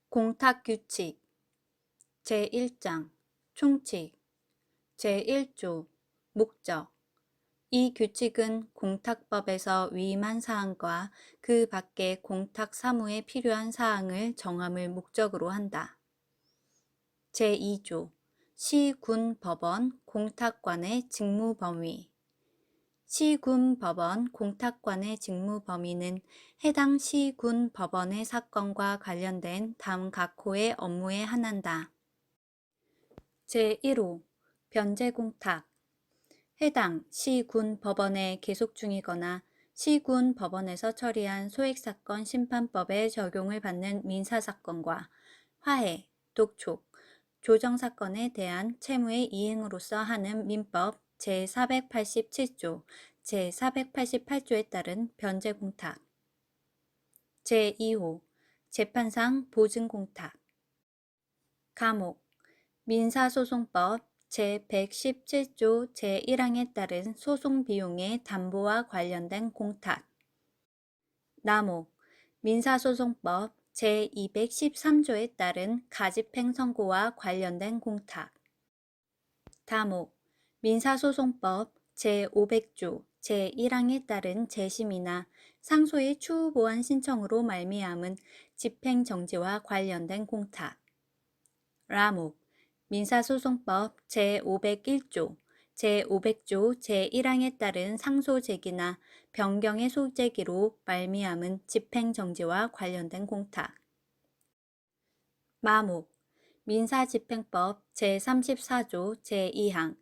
공탁규칙 제1장 총칙 제1조 목적 이 규칙은 공탁법에서 위임한 사항과 그 밖의 공탁 사무에 필요한 사항을 정함을 목적으로 한다. 제2조 시, 군, 법원, 공탁관의 직무 범위 시, 군, 법원, 공탁관의 직무 범위는 해당 시, 군, 법원의 사건과 관련된 다음 각 호의 업무에 한한다. 제1호 변제공탁 해당 시, 군, 법원에 계속 중이거나 시, 군, 법원에서 처리한 소액사건 심판법에 적용을 받는 민사사건과 화해, 독촉, 조정사건에 대한 채무의 이행으로서 하는 민법 제487조, 제488조에 따른 변제공탁 제2호 재판상 보증공탁 감옥 민사소송법 제117조 제1항에 따른 소송비용의 담보와 관련된 공탁 남옥 민사소송법 제213조에 따른 가집행 선고와 관련된 공탁 다목 민사소송법 제500조 제1항에 따른 재심이나 상소의 추후 보완 신청으로 말미암은 집행정지와 관련된 공탁 라목 민사소송법 제501조 제500조 제1항에 따른 상소 제기나 변경의 소제기로 말미암은 집행정지와 관련된 공탁 마목 민사집행법 제34조 제2항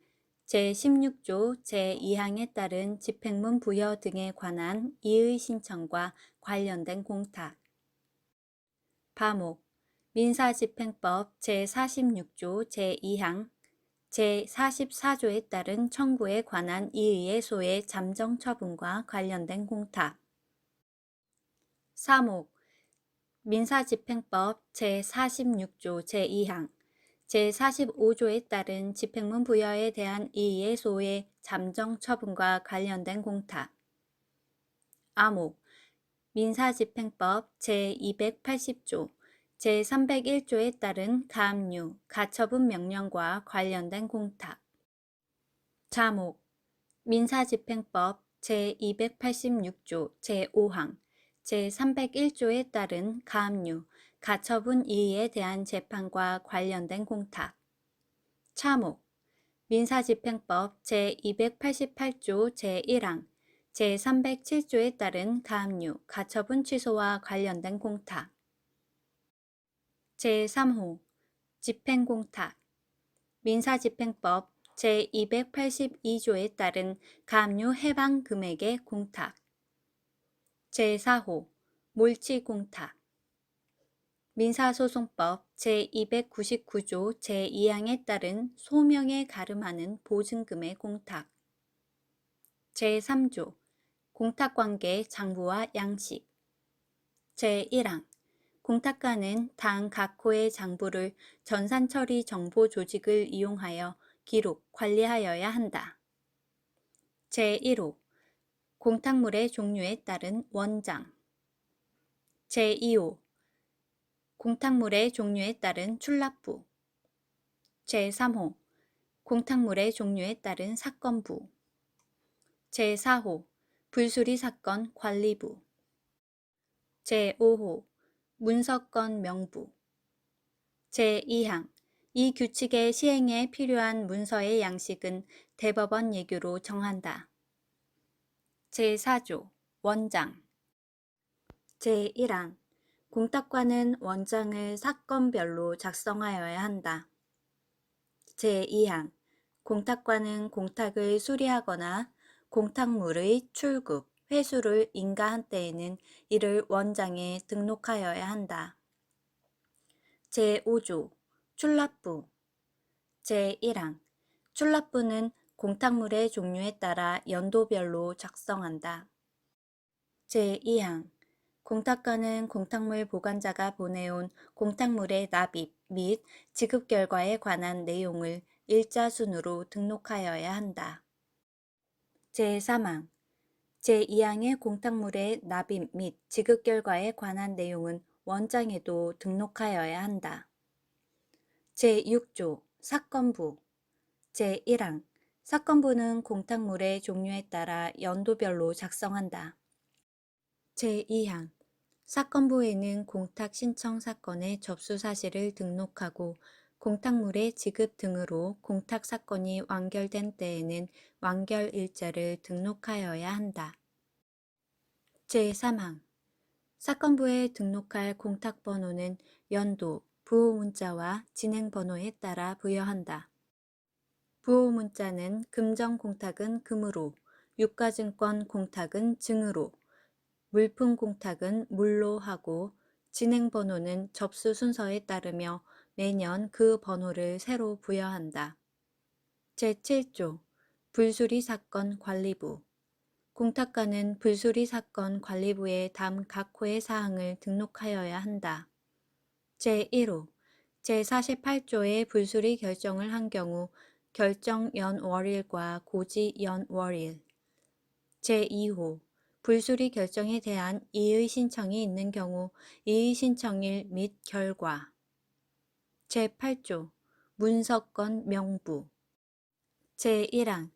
제16조 제2항에 따른 집행문 부여 등에 관한 이의 신청과 관련된 공탁 파목 민사집행법 제46조 제2항 제44조에 따른 청구에 관한 이의의 소의 잠정 처분과 관련된 공탁 사목 민사집행법 제46조 제2항 제45조에 따른 집행문 부여에 대한 이의의 소의 잠정 처분과 관련된 공탁 아목 민사집행법 제280조 제301조에 따른 가압류, 가처분 명령과 관련된 공탁 자목 민사집행법 제286조 제5항 제301조에 따른 가압류, 가처분 이의에 대한 재판과 관련된 공탁 차목 민사집행법 제288조 제1항 제307조에 따른 가압류, 가처분 취소와 관련된 공탁 제3호 집행공탁 민사집행법 제282조에 따른 가압류 해방 금액의 공탁 제4호 몰치공탁 민사소송법 제299조 제2항에 따른 소명에 가름하는 보증금의 공탁 제3조 공탁관계 장부와 양식 제1항 공탁관은 당 각 호의 장부를 전산처리 정보 조직을 이용하여 기록, 관리하여야 한다. 제1호 공탁물의 종류에 따른 원장 제2호 공탁물의 종류에 따른 출납부 제3호 공탁물의 종류에 따른 사건부 제4호 불수리 사건 관리부 제5호 문서건 명부 제2항 이 규칙의 시행에 필요한 문서의 양식은 대법원 예규로 정한다. 제4조 원장 제1항 공탁관은 원장을 사건별로 작성하여야 한다. 제2항 공탁관은 공탁을 수리하거나 공탁물의 출급, 회수를 인가한 때에는 이를 원장에 등록하여야 한다. 제5조 출납부 제1항 출납부는 공탁물의 종류에 따라 연도별로 작성한다. 제2항 공탁관은 공탁물 보관자가 보내온 공탁물의 납입 및 지급 결과에 관한 내용을 일자순으로 등록하여야 한다. 제3항 제2항의 공탁물의 납입 및 지급 결과에 관한 내용은 원장에도 등록하여야 한다. 제6조 사건부 제1항 사건부는 공탁물의 종류에 따라 연도별로 작성한다. 제2항 사건부에는 공탁 신청 사건의 접수 사실을 등록하고 공탁물의 지급 등으로 공탁 사건이 완결된 때에는 완결 일자를 등록하여야 한다. 제3항 사건부에 등록할 공탁번호는 연도, 부호문자와 진행번호에 따라 부여한다. 부호문자는 금전공탁은 금으로, 유가증권 공탁은 증으로, 물품 공탁은 물로 하고 진행번호는 접수 순서에 따르며 매년 그 번호를 새로 부여한다. 제7조 불수리 사건 관리부 공탁관은 불수리 사건 관리부에 담 각 호의 사항을 등록하여야 한다. 제1호 제48조의 불수리 결정을 한 경우 결정 연월일과 고지 연월일 제2호 불수리 결정에 대한 이의 신청이 있는 경우 이의 신청일 및 결과 제8조 문서건 명부 제1항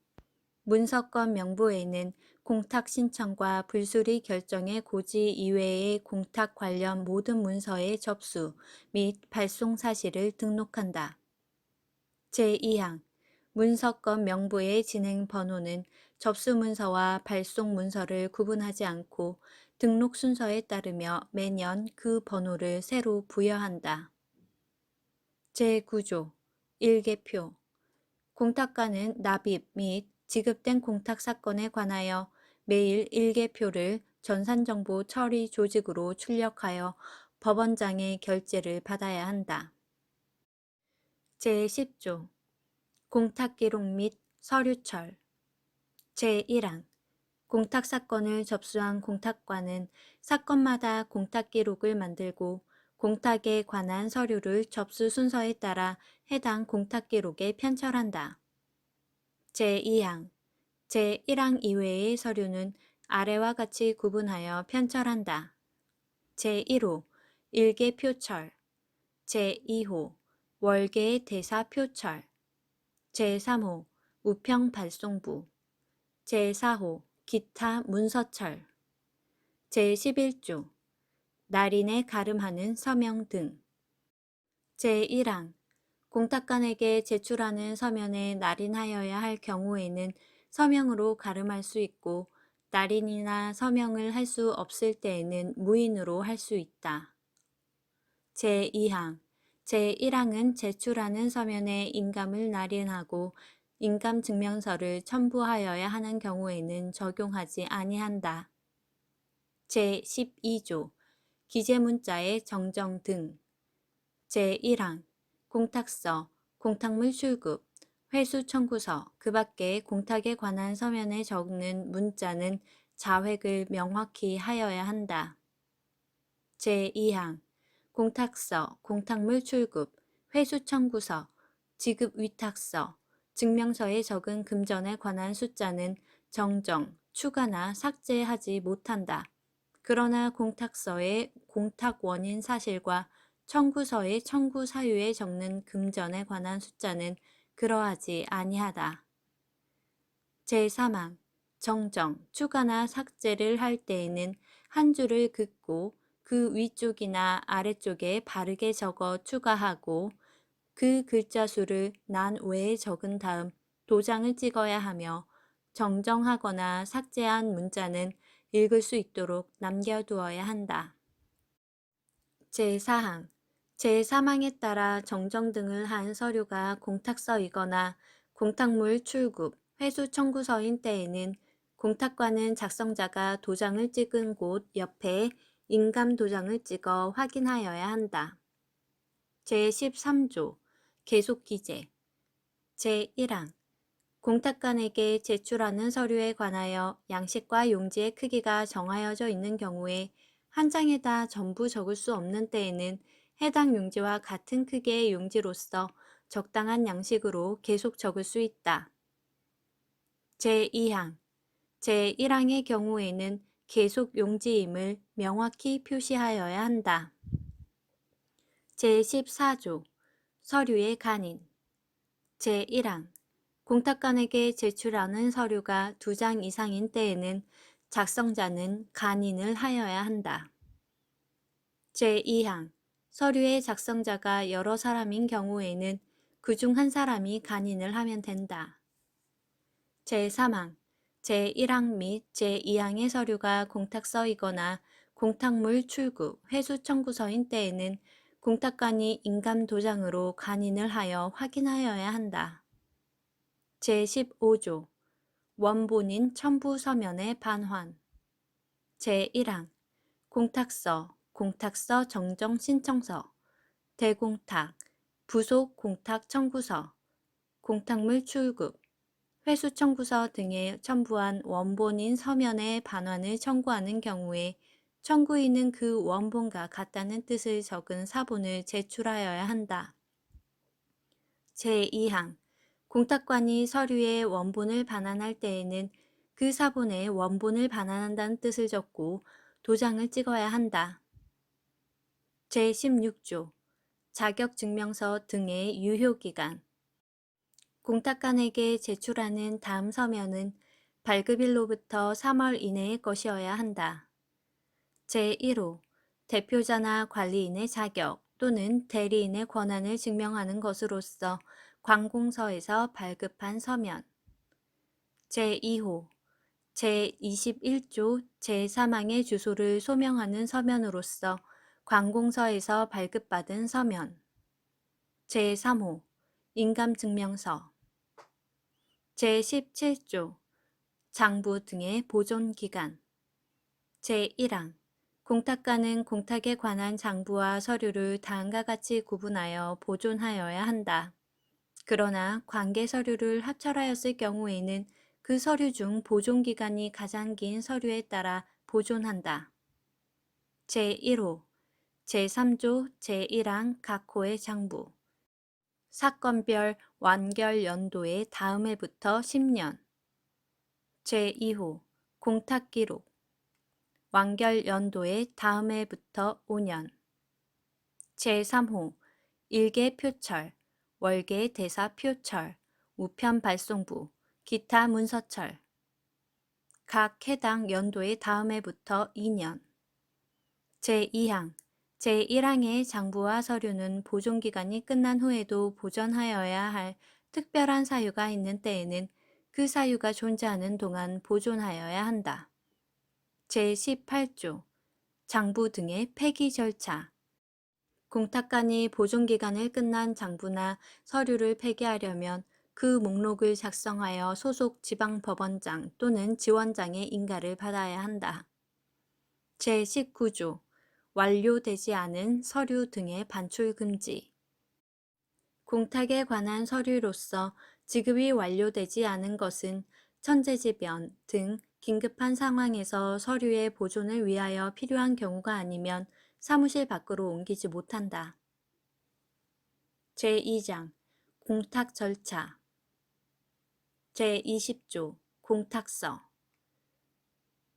문서건 명부에는 공탁 신청과 불수리 결정의 고지 이외의 공탁 관련 모든 문서의 접수 및 발송 사실을 등록한다. 제2항 문서건 명부의 진행 번호는 접수 문서와 발송 문서를 구분하지 않고 등록 순서에 따르며 매년 그 번호를 새로 부여한다. 제9조 일개표 공탁관은 납입 및 지급된 공탁 사건에 관하여 매일 일개표를 전산정보 처리 조직으로 출력하여 법원장의 결재를 받아야 한다. 제10조 공탁기록 및 서류철 제1항 공탁 사건을 접수한 공탁관은 사건마다 공탁 기록을 만들고 공탁에 관한 서류를 접수 순서에 따라 해당 공탁 기록에 편철한다. 제2항 제1항 이외의 서류는 아래와 같이 구분하여 편철한다. 제1호 일개 표철 제2호 월계의 대사 표철 제3호 우평 발송부 제4호 기타 문서철 제11조 날인에 가름하는 서명 등 제1항 공탁관에게 제출하는 서면에 날인하여야 할 경우에는 서명으로 가름할 수 있고 날인이나 서명을 할 수 없을 때에는 무인으로 할 수 있다. 제2항 제1항은 제출하는 서면에 인감을 날인하고 인감증명서를 첨부하여야 하는 경우에는 적용하지 아니한다. 제12조 기재문자의 정정 등 제1항 공탁서, 공탁물 출급, 회수 청구서, 그 밖에 공탁에 관한 서면에 적는 문자는 자획을 명확히 하여야 한다. 제2항 공탁서, 공탁물 출급, 회수 청구서, 지급 위탁서, 증명서에 적은 금전에 관한 숫자는 정정, 추가나 삭제하지 못한다. 그러나 공탁서의 공탁 원인 사실과 청구서의 청구 사유에 적는 금전에 관한 숫자는 그러하지 아니하다. 제3항 정정, 추가나 삭제를 할 때에는 한 줄을 긋고 그 위쪽이나 아래쪽에 바르게 적어 추가하고 그 글자 수를 난 외에 적은 다음 도장을 찍어야 하며 정정하거나 삭제한 문자는 읽을 수 있도록 남겨두어야 한다. 제4항 제3항에 따라 정정 등을 한 서류가 공탁서이거나 공탁물 출급, 회수 청구서인 때에는 공탁관은 작성자가 도장을 찍은 곳 옆에 인감 도장을 찍어 확인하여야 한다. 제13조 계속기재 제1항 공탁관에게 제출하는 서류에 관하여 양식과 용지의 크기가 정하여져 있는 경우에 한 장에다 전부 적을 수 없는 때에는 해당 용지와 같은 크기의 용지로서 적당한 양식으로 계속 적을 수 있다. 제2항 제1항의 경우에는 계속 용지임을 명확히 표시하여야 한다. 제14조 서류의 간인 제1항 공탁관에게 제출하는 서류가 2장 이상인 때에는 작성자는 간인을 하여야 한다. 제2항 서류의 작성자가 여러 사람인 경우에는 그중 한 사람이 간인을 하면 된다. 제3항 제1항 및 제2항의 서류가 공탁서이거나 공탁물 출구, 회수 청구서인 때에는 공탁관이 인감도장으로 간인을 하여 확인하여야 한다. 제15조 원본인 첨부 서면의 반환 제1항 공탁서, 공탁서 정정 신청서, 대공탁, 부속 공탁 청구서, 공탁물 출급, 회수 청구서 등에 첨부한 원본인 서면의 반환을 청구하는 경우에 청구인은 그 원본과 같다는 뜻을 적은 사본을 제출하여야 한다. 제2항 공탁관이 서류의 원본을 반환할 때에는 그 사본에 원본을 반환한다는 뜻을 적고 도장을 찍어야 한다. 제16조 자격증명서 등의 유효기간 공탁관에게 제출하는 다음 서면은 발급일로부터 3월 이내의 것이어야 한다. 제1호 대표자나 관리인의 자격 또는 대리인의 권한을 증명하는 것으로서 관공서에서 발급한 서면 제2호 제21조 제3항의 주소를 소명하는 서면으로서 관공서에서 발급받은 서면 제3호 인감증명서 제17조 장부 등의 보존기간 제1항 공탁관은 공탁에 관한 장부와 서류를 다음과 같이 구분하여 보존하여야 한다. 그러나 관계 서류를 합철하였을 경우에는 그 서류 중 보존기간이 가장 긴 서류에 따라 보존한다. 제1호 제3조 제1항 각 호의 장부 사건별 완결 연도의 다음 해부터 10년 제2호 공탁기록 완결 연도의 다음 해부터 5년 제3호 일개 표철, 월계 대사 표철, 우편 발송부, 기타 문서철 각 해당 연도의 다음 해부터 2년 제2항 제1항의 장부와 서류는 보존기간이 끝난 후에도 보존하여야 할 특별한 사유가 있는 때에는 그 사유가 존재하는 동안 보존하여야 한다. 제18조 장부 등의 폐기 절차 공탁관이 보존기간을 끝난 장부나 서류를 폐기하려면 그 목록을 작성하여 소속 지방법원장 또는 지원장의 인가를 받아야 한다. 제19조 완료되지 않은 서류 등의 반출 금지 공탁에 관한 서류로서 지급이 완료되지 않은 것은 천재지변 등 긴급한 상황에서 서류의 보존을 위하여 필요한 경우가 아니면 사무실 밖으로 옮기지 못한다. 제2장 공탁 절차 제20조 공탁서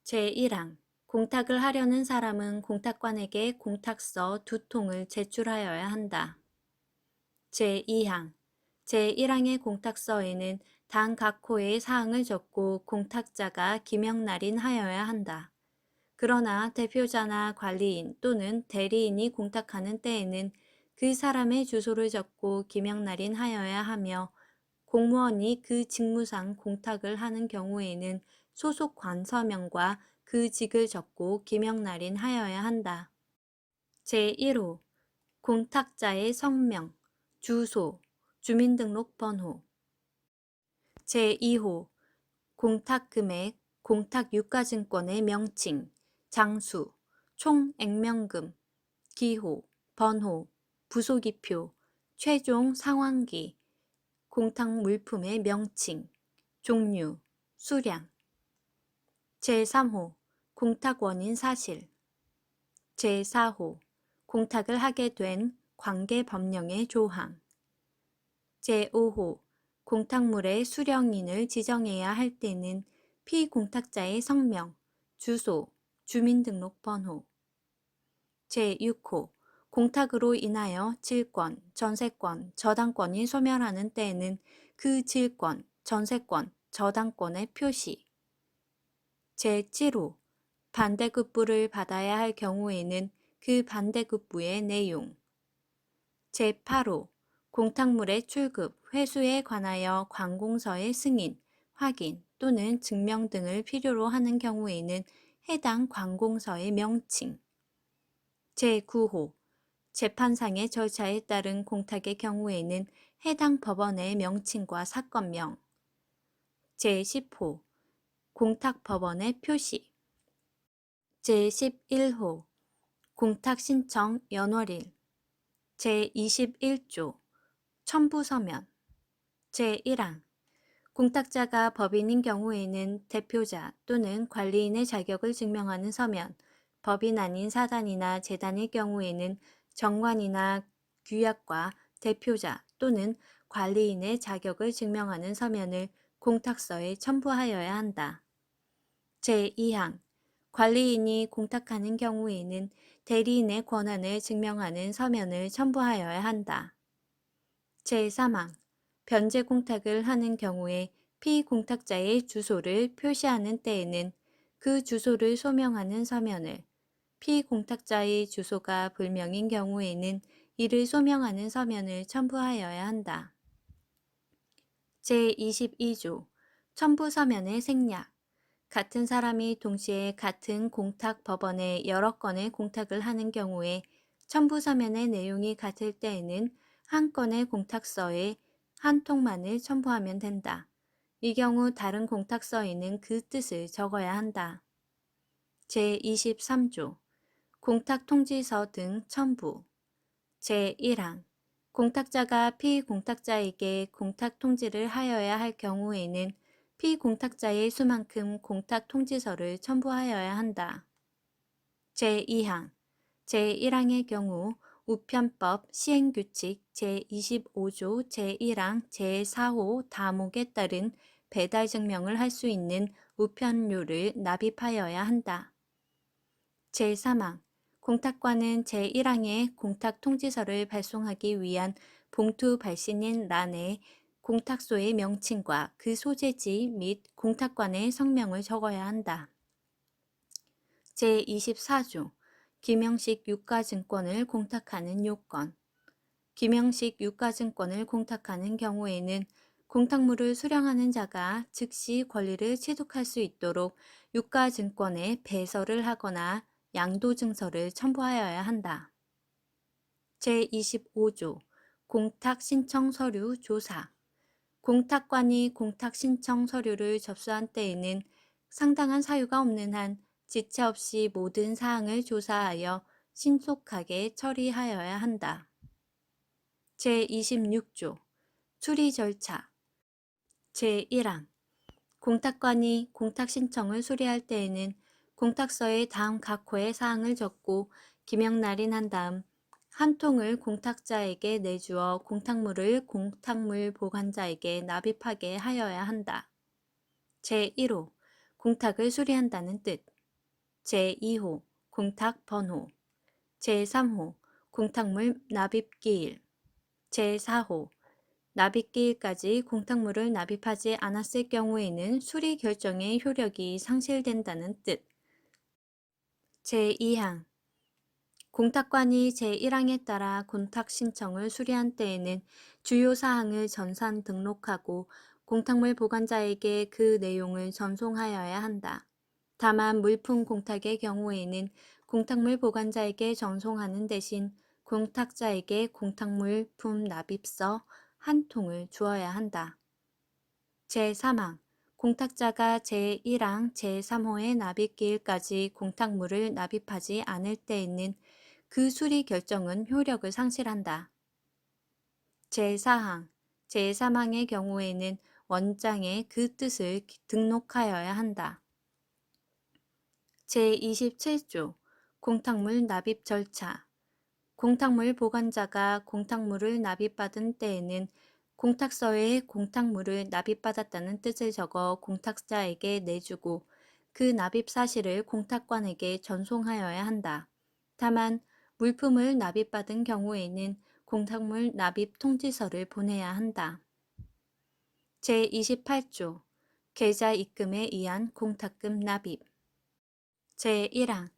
제1항 공탁을 하려는 사람은 공탁관에게 공탁서 2통을 제출하여야 한다. 제2항 제1항의 공탁서에는 당 각 호의 사항을 적고 공탁자가 기명날인하여야 한다. 그러나 대표자나 관리인 또는 대리인이 공탁하는 때에는 그 사람의 주소를 적고 기명날인하여야 하며 공무원이 그 직무상 공탁을 하는 경우에는 소속 관서명과 그 직을 적고 기명날인하여야 한다. 제1호 공탁자의 성명, 주소, 주민등록번호 제2호 공탁금액, 공탁유가증권의 명칭, 장수, 총액면금, 기호, 번호, 부소기표, 최종 상환기, 공탁물품의 명칭, 종류, 수량 제3호 공탁원인 사실 제4호 공탁을 하게 된 관계법령의 조항 제5호 공탁물의 수령인을 지정해야 할 때는 피공탁자의 성명, 주소, 주민등록번호. 제6호 공탁으로 인하여 질권, 전세권, 저당권이 소멸하는 때에는 그 질권, 전세권, 저당권의 표시. 제7호 반대급부를 받아야 할 경우에는 그 반대급부의 내용. 제8호 공탁물의 출급, 회수에 관하여 관공서의 승인, 확인 또는 증명 등을 필요로 하는 경우에는 해당 관공서의 명칭. 제9호 재판상의 절차에 따른 공탁의 경우에는 해당 법원의 명칭과 사건명. 제10호 공탁법원의 표시. 제11호 공탁신청 연월일. 제21조 첨부서면. 제1항 공탁자가 법인인 경우에는 대표자 또는 관리인의 자격을 증명하는 서면, 법인 아닌 사단이나 재단일 경우에는 정관이나 규약과 대표자 또는 관리인의 자격을 증명하는 서면을 공탁서에 첨부하여야 한다. 제2항 관리인이 공탁하는 경우에는 대리인의 권한을 증명하는 서면을 첨부하여야 한다. 제3항 변제 공탁을 하는 경우에 피공탁자의 주소를 표시하는 때에는 그 주소를 소명하는 서면을, 피공탁자의 주소가 불명인 경우에는 이를 소명하는 서면을 첨부하여야 한다. 제22조 첨부서면의 생략. 같은 사람이 동시에 같은 공탁 법원에 여러 건의 공탁을 하는 경우에 첨부서면의 내용이 같을 때에는 한 건의 공탁서에 한 통만을 첨부하면 된다. 이 경우 다른 공탁서에는 그 뜻을 적어야 한다. 제23조 공탁통지서 등 첨부. 제1항 공탁자가 피공탁자에게 공탁통지를 하여야 할 경우에는 피공탁자의 수만큼 공탁통지서를 첨부하여야 한다. 제2항 제1항의 경우 우편법 시행규칙 제25조 제1항 제4호 다목에 따른 배달 증명을 할 수 있는 우편료를 납입하여야 한다. 제3항 공탁관은 제1항의 공탁통지서를 발송하기 위한 봉투 발신인 란에 공탁소의 명칭과 그 소재지 및 공탁관의 성명을 적어야 한다. 제24조 김영식 유가증권을 공탁하는 요건. 김영식 유가증권을 공탁하는 경우에는 공탁물을 수령하는 자가 즉시 권리를 취득할 수 있도록 유가증권에 배서를 하거나 양도증서를 첨부하여야 한다. 제25조 공탁신청 서류 조사. 공탁관이 공탁신청 서류를 접수한 때에는 상당한 사유가 없는 한 지체 없이 모든 사항을 조사하여 신속하게 처리하여야 한다. 제26조 수리 절차. 제1항 공탁관이 공탁신청을 수리할 때에는 공탁서에 다음 각 호의 사항을 적고 기명날인한 다음 한 통을 공탁자에게 내주어 공탁물을 공탁물 보관자에게 납입하게 하여야 한다. 제1호 공탁을 수리한다는 뜻. 제2호 공탁 번호. 제3호 공탁물 납입기일. 제4호 납입기일까지 공탁물을 납입하지 않았을 경우에는 수리 결정의 효력이 상실된다는 뜻. 제2항 공탁관이 제1항에 따라 공탁 신청을 수리한 때에는 주요 사항을 전산 등록하고 공탁물 보관자에게 그 내용을 전송하여야 한다. 다만 물품 공탁의 경우에는 공탁물 보관자에게 전송하는 대신 공탁자에게 공탁물품 납입서 한 통을 주어야 한다. 제3항 공탁자가 제1항 제3호의 납입기일까지 공탁물을 납입하지 않을 때에는 그 수리 결정은 효력을 상실한다. 제4항 제3항의 경우에는 원장에 그 뜻을 등록하여야 한다. 제27조 공탁물 납입 절차. 공탁물 보관자가 공탁물을 납입받은 때에는 공탁서에 공탁물을 납입받았다는 뜻을 적어 공탁자에게 내주고 그 납입 사실을 공탁관에게 전송하여야 한다. 다만 물품을 납입받은 경우에는 공탁물 납입 통지서를 보내야 한다. 제28조 계좌 입금에 의한 공탁금 납입 제1항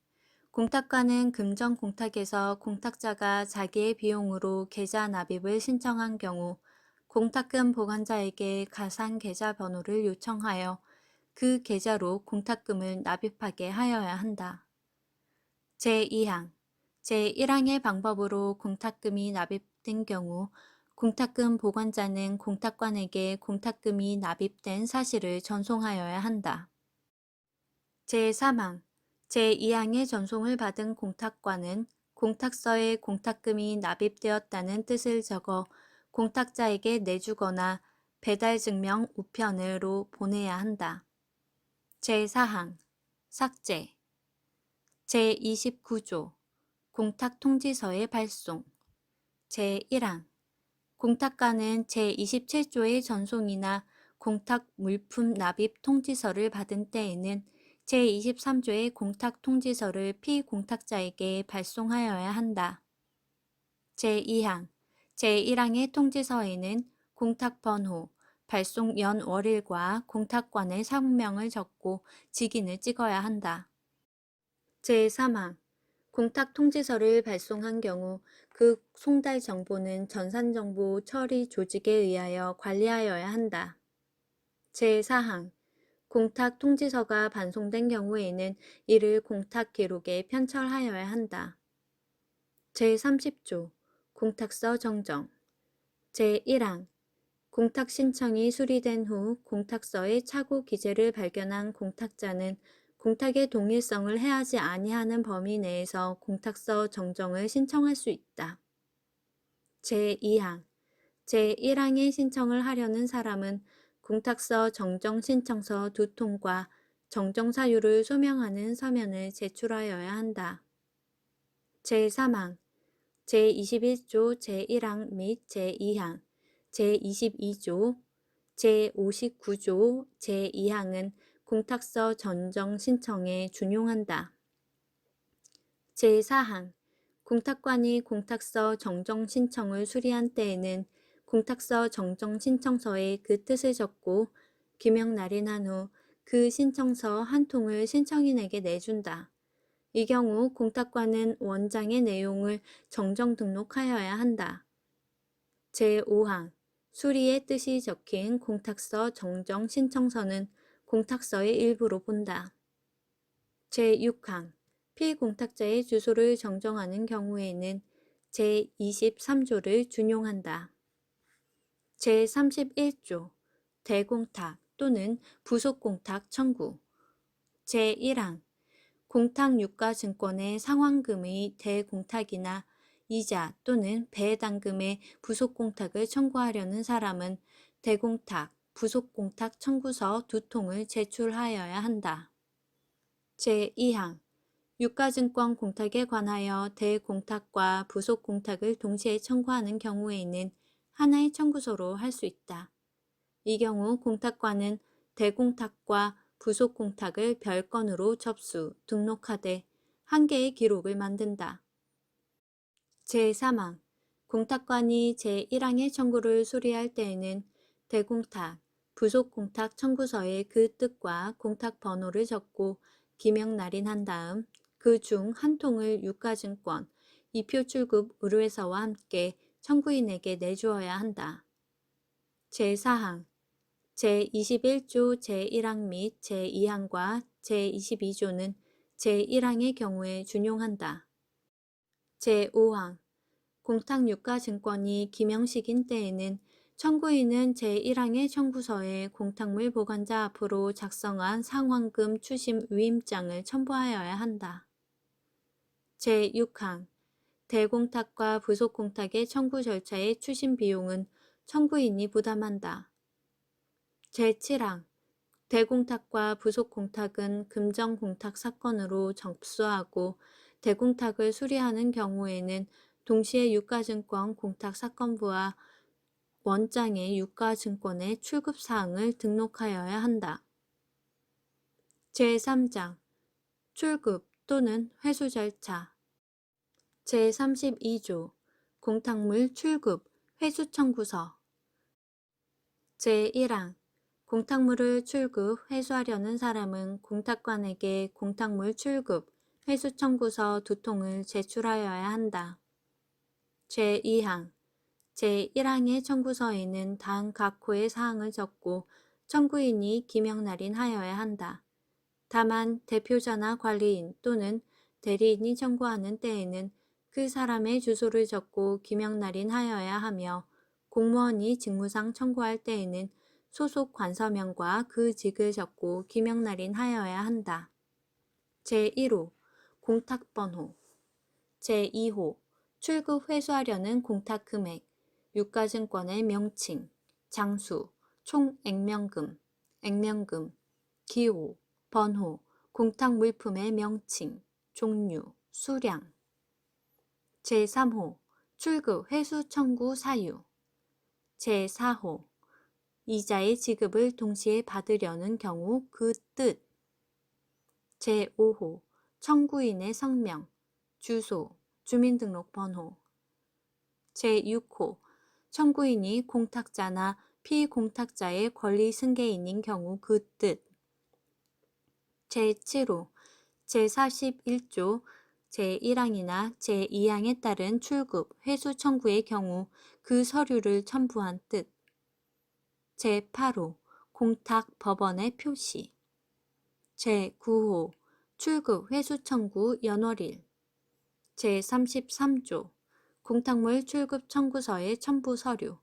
공탁관은 금전 공탁에서 공탁자가 자기의 비용으로 계좌 납입을 신청한 경우 공탁금 보관자에게 가상 계좌 번호를 요청하여 그 계좌로 공탁금을 납입하게 하여야 한다. 제2항 제1항의 방법으로 공탁금이 납입된 경우 공탁금 보관자는 공탁관에게 공탁금이 납입된 사실을 전송하여야 한다. 제3항 제2항의 전송을 받은 공탁관은 공탁서에 공탁금이 납입되었다는 뜻을 적어 공탁자에게 내주거나 배달증명 우편으로 보내야 한다. 제4항 삭제 제29조 공탁통지서의 발송 제1항 공탁관은 제27조의 전송이나 공탁 물품 납입 통지서를 받은 때에는 제23조의 공탁통지서를 피공탁자에게 발송하여야 한다. 제2항 제1항의 통지서에는 공탁번호, 발송 연월일과 공탁관의 상명을 적고 직인을 찍어야 한다. 제3항 공탁통지서를 발송한 경우 그 송달 정보는 전산정보 처리 조직에 의하여 관리하여야 한다. 제4항 공탁통지서가 반송된 경우에는 이를 공탁기록에 편철하여야 한다. 제30조 공탁서 정정 제1항 공탁신청이 수리된 후 공탁서의 착오 기재를 발견한 공탁자는 공탁의 동일성을 해하지 아니하는 범위 내에서 공탁서 정정을 신청할 수 있다. 제2항 제1항의 신청을 하려는 사람은 공탁서 정정 신청서 2통과 정정 사유를 소명하는 서면을 제출하여야 한다. 제3항 제21조 제1항 및 제2항 제22조 제59조 제2항은 공탁서 전정 신청에 준용한다. 제4항 공탁관이 공탁서 정정 신청을 수리한 때에는 공탁서 정정 신청서에 그 뜻을 적고 기명 날인한 후 그 신청서 한 통을 신청인에게 내준다. 이 경우 공탁관은 원장의 내용을 정정 등록하여야 한다. 제5항 수리의 뜻이 적힌 공탁서 정정 신청서는 공탁서의 일부로 본다. 제6항 피공탁자의 주소를 정정하는 경우에는 제23조를 준용한다. 제31조 대공탁 또는 부속공탁 청구 제1항 공탁유가증권의 상환금의 대공탁이나 이자 또는 배당금의 부속공탁을 청구하려는 사람은 대공탁, 부속공탁 청구서 2통을 제출하여야 한다. 제2항 유가증권 공탁에 관하여 대공탁과 부속공탁을 동시에 청구하는 경우에는 하나의 청구서로 할 수 있다. 이 경우 공탁관은 대공탁과 부속공탁을 별건으로 접수, 등록하되 한 개의 기록을 만든다. 제3항 공탁관이 제1항의 청구를 수리할 때에는 대공탁, 부속공탁 청구서에 그 뜻과 공탁 번호를 적고 기명 날인한 다음 그 중 한 통을 유가증권, 이표 출급 의뢰서와 함께 청구인에게 내주어야 한다. 제4항 제21조 제1항 및 제2항과 제22조는 제1항의 경우에 준용한다. 제5항 공탁유가증권이 기명식인 때에는 청구인은 제1항의 청구서에 공탁물 보관자 앞으로 작성한 상환금 추심 위임장을 첨부하여야 한다. 제6항 대공탁과 부속공탁의 청구 절차의 추심 비용은 청구인이 부담한다. 제7항 대공탁과 부속공탁은 금전공탁 사건으로 접수하고 대공탁을 수리하는 경우에는 동시에 유가증권 공탁사건부와 원장의 유가증권의 출급사항을 등록하여야 한다. 제3장 출급 또는 회수 절차 제32조 공탁물 출급 회수 청구서 제1항 공탁물을 출급 회수하려는 사람은 공탁관에게 공탁물 출급 회수 청구서 2통을 제출하여야 한다. 제2항 제1항의 청구서에는 다음 각 호의 사항을 적고 청구인이 기명 날인하여야 한다. 다만 대표자나 관리인 또는 대리인이 청구하는 때에는 그 사람의 주소를 적고 기명 날인하여야 하며 공무원이 직무상 청구할 때에는 소속 관서명과 그 직을 적고 기명 날인하여야 한다. 제1호 공탁번호 제2호 출급 회수하려는 공탁금액 유가증권의 명칭, 장수, 총액면금, 액면금, 기호, 번호, 공탁물품의 명칭, 종류, 수량 제3호 출급 회수 청구 사유 제4호 이자의 지급을 동시에 받으려는 경우 그 뜻 제5호 청구인의 성명, 주소, 주민등록번호 제6호 청구인이 공탁자나 피공탁자의 권리 승계인인 경우 그 뜻 제7호 제41조 제1항이나 제2항에 따른 출급, 회수 청구의 경우 그 서류를 첨부한 뜻 제8호 공탁 법원의 표시 제9호 출급, 회수 청구 연월일 제33조 공탁물 출급 청구서의 첨부 서류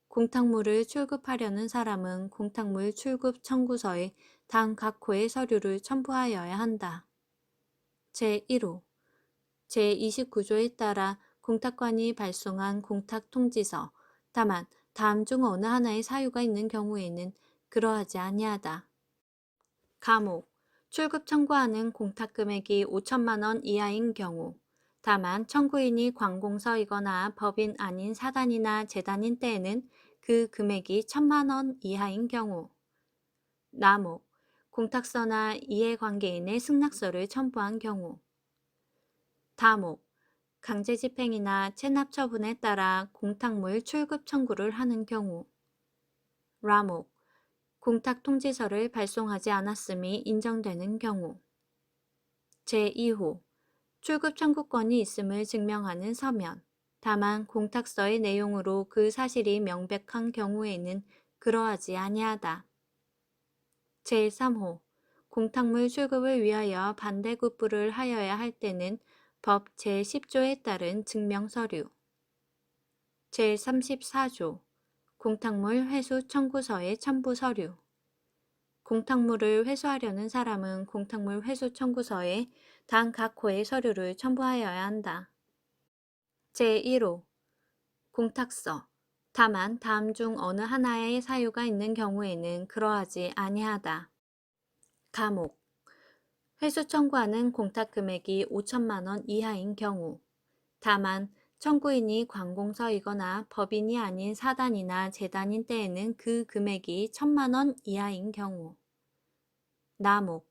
공탁물을 출급하려는 사람은 공탁물 출급 청구서에 다음 각 호의 서류를 첨부하여야 한다. 제1호 제29조에 따라 공탁관이 발송한 공탁통지서 다만 다음 중 어느 하나의 사유가 있는 경우에는 그러하지 아니하다. 감옥 출급 청구하는 공탁금액이 5천만 원 이하인 경우 다만 청구인이 관공서이거나 법인 아닌 사단이나 재단인 때에는 그 금액이 1,000만 원 이하인 경우 남목 공탁서나 이해관계인의 승낙서를 첨부한 경우 다목 강제집행이나 체납처분에 따라 공탁물 출급 청구를 하는 경우 라목 공탁통지서를 발송하지 않았음이 인정되는 경우 제2호 출급 청구권이 있음을 증명하는 서면 다만 공탁서의 내용으로 그 사실이 명백한 경우에는 그러하지 아니하다. 제3호 공탁물 출급을 위하여 반대급부를 하여야 할 때는 법 제10조에 따른 증명서류 제34조 공탁물 회수 청구서의 첨부 서류 공탁물을 회수하려는 사람은 공탁물 회수 청구서에 당 각 호의 서류를 첨부하여야 한다. 제1호 공탁서 다만 다음 중 어느 하나의 사유가 있는 경우에는 그러하지 아니하다. 감옥 회수 청구하는 공탁 금액이 5천만 원 이하인 경우 다만 청구인이 관공서이거나 법인이 아닌 사단이나 재단인 때에는 그 금액이 1,000만 원 이하인 경우 남목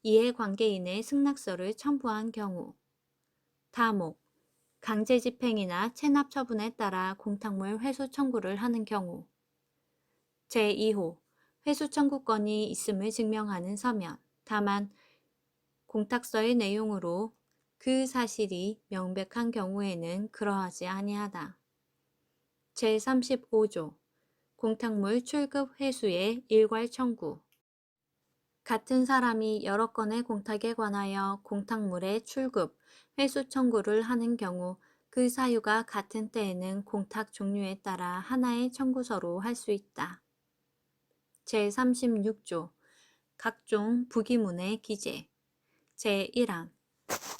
이해관계인의 승낙서를 첨부한 경우 다목 강제집행이나 체납처분에 따라 공탁물 회수 청구를 하는 경우 제2호 회수 청구권이 있음을 증명하는 서면 다만 공탁서의 내용으로 그 사실이 명백한 경우에는 그러하지 아니하다. 제35조 공탁물 출급 회수의 일괄 청구 같은 사람이 여러 건의 공탁에 관하여 공탁물의 출급, 회수 청구를 하는 경우 그 사유가 같은 때에는 공탁 종류에 따라 하나의 청구서로 할 수 있다. 제36조 각종 부기문의 기재 제1항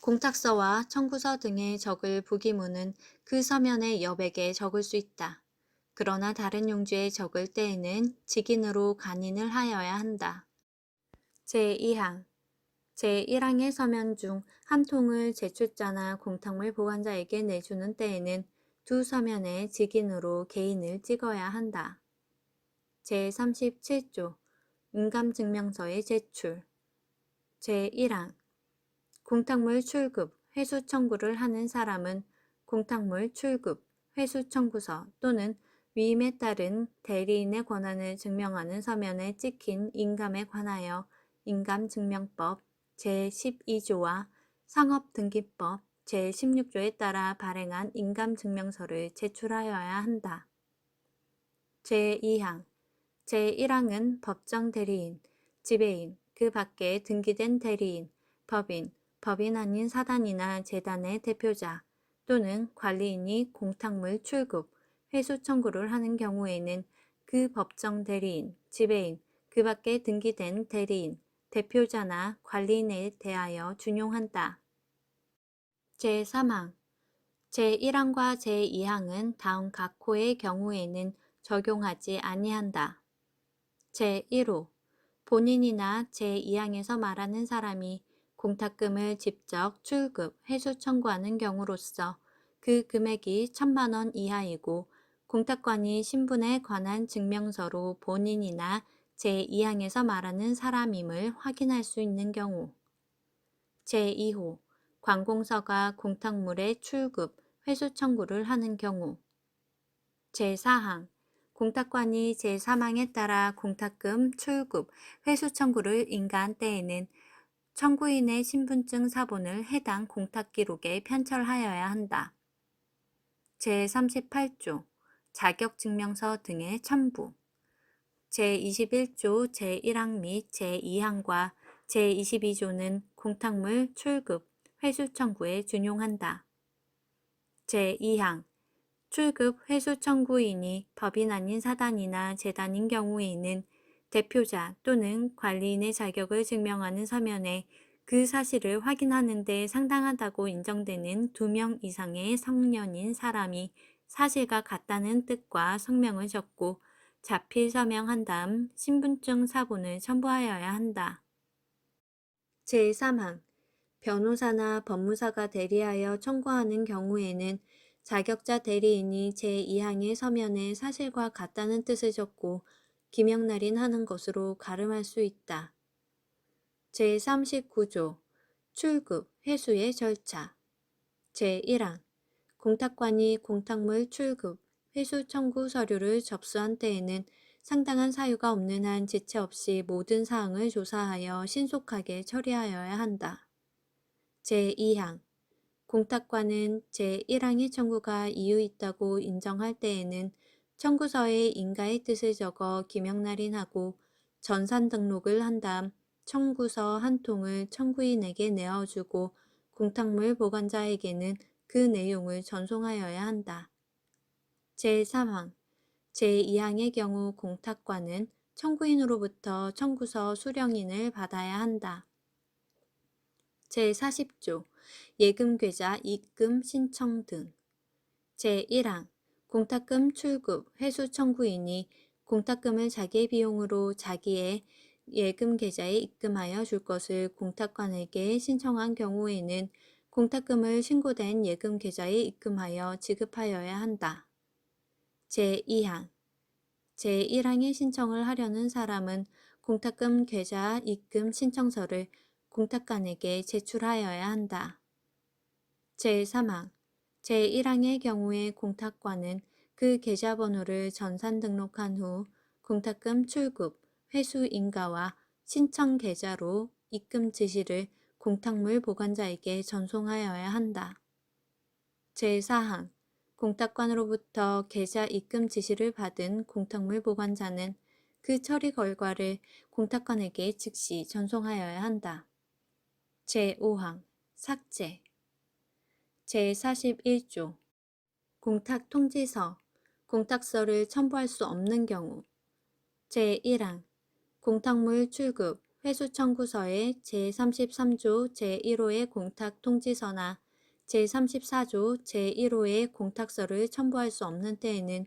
공탁서와 청구서 등에 적을 부기문은 그 서면의 여백에 적을 수 있다. 그러나 다른 용지에 적을 때에는 직인으로 간인을 하여야 한다. 제2항 제1항의 서면 중 한 통을 제출자나 공탁물 보관자에게 내주는 때에는 두 서면에 직인으로 개인을 찍어야 한다. 제37조 인감증명서의 제출 제1항 공탁물 출급, 회수 청구를 하는 사람은 공탁물 출급, 회수 청구서 또는 위임에 따른 대리인의 권한을 증명하는 서면에 찍힌 인감에 관하여 인감증명법 제12조와 상업등기법 제16조에 따라 발행한 인감증명서를 제출하여야 한다. 제2항 제1항은 법정 대리인, 지배인, 그 밖에 등기된 대리인, 법인, 법인 아닌 사단이나 재단의 대표자 또는 관리인이 공탁물 출급, 회수 청구를 하는 경우에는 그 법정 대리인, 지배인, 그 밖에 등기된 대리인, 대표자나 관리인에 대하여 준용한다. 제3항 제1항과 제2항은 다음 각 호의 경우에는 적용하지 아니한다. 제1호 본인이나 제2항에서 말하는 사람이 공탁금을 직접 출급, 회수 청구하는 경우로서 그 금액이 1,000만 원 이하이고 공탁관이 신분에 관한 증명서로 본인이나 제2항에서 말하는 사람임을 확인할 수 있는 경우. 제2호 관공서가 공탁물의 출급, 회수 청구를 하는 경우. 제4항 공탁관이 제3항에 따라 공탁금 출급, 회수 청구를 인가한 때에는 청구인의 신분증 사본을 해당 공탁기록에 편철하여야 한다. 제38조 자격증명서 등의 첨부 제21조 제1항 및 제2항과 제22조는 공탁물 출급, 회수 청구에 준용한다. 제2항 출급 회수 청구인이 법인 아닌 사단이나 재단인 경우에는 대표자 또는 관리인의 자격을 증명하는 서면에 그 사실을 확인하는 데 상당하다고 인정되는 2명 이상의 성년인 사람이 사실과 같다는 뜻과 성명을 적고 자필 서명한 다음 신분증 사본을 첨부하여야 한다. 제3항 변호사나 법무사가 대리하여 청구하는 경우에는 자격자 대리인이 제2항의 서면에 사실과 같다는 뜻을 적고 기명날인하는 것으로 가름할 수 있다. 제39조 출급, 회수의 절차 제1항 공탁관이 공탁물 출급, 회수 청구 서류를 접수한 때에는 상당한 사유가 없는 한 지체 없이 모든 사항을 조사하여 신속하게 처리하여야 한다. 제2항 공탁관은 제1항의 청구가 이유 있다고 인정할 때에는 청구서에 인가의 뜻을 적어 기명날인하고 전산 등록을 한 다음 청구서 한 통을 청구인에게 내어주고 공탁물 보관자에게는 그 내용을 전송하여야 한다. 제3항 제2항의 경우 공탁관은 청구인으로부터 청구서 수령인을 받아야 한다. 제40조 예금계좌 입금 신청 등 제1항 공탁금 출급, 회수 청구인이 공탁금을 자기의 비용으로 자기의 예금계좌에 입금하여 줄 것을 공탁관에게 신청한 경우에는 공탁금을 신고된 예금계좌에 입금하여 지급하여야 한다. 제2항 제1항의 신청을 하려는 사람은 공탁금 계좌 입금 신청서를 공탁관에게 제출하여야 한다. 제3항 제1항의 경우에 공탁관은 그 계좌번호를 전산 등록한 후 공탁금 출급, 회수 인가와 신청 계좌로 입금 지시를 공탁물 보관자에게 전송하여야 한다. 제4항 공탁관으로부터 계좌 입금 지시를 받은 공탁물 보관자는 그 처리 결과를 공탁관에게 즉시 전송하여야 한다. 제5항 삭제 제41조 공탁통지서, 공탁서를 첨부할 수 없는 경우 제1항 공탁물 출급, 회수 청구서에 제33조 제1호의 공탁통지서나 제34조 제1호의 공탁서를 첨부할 수 없는 때에는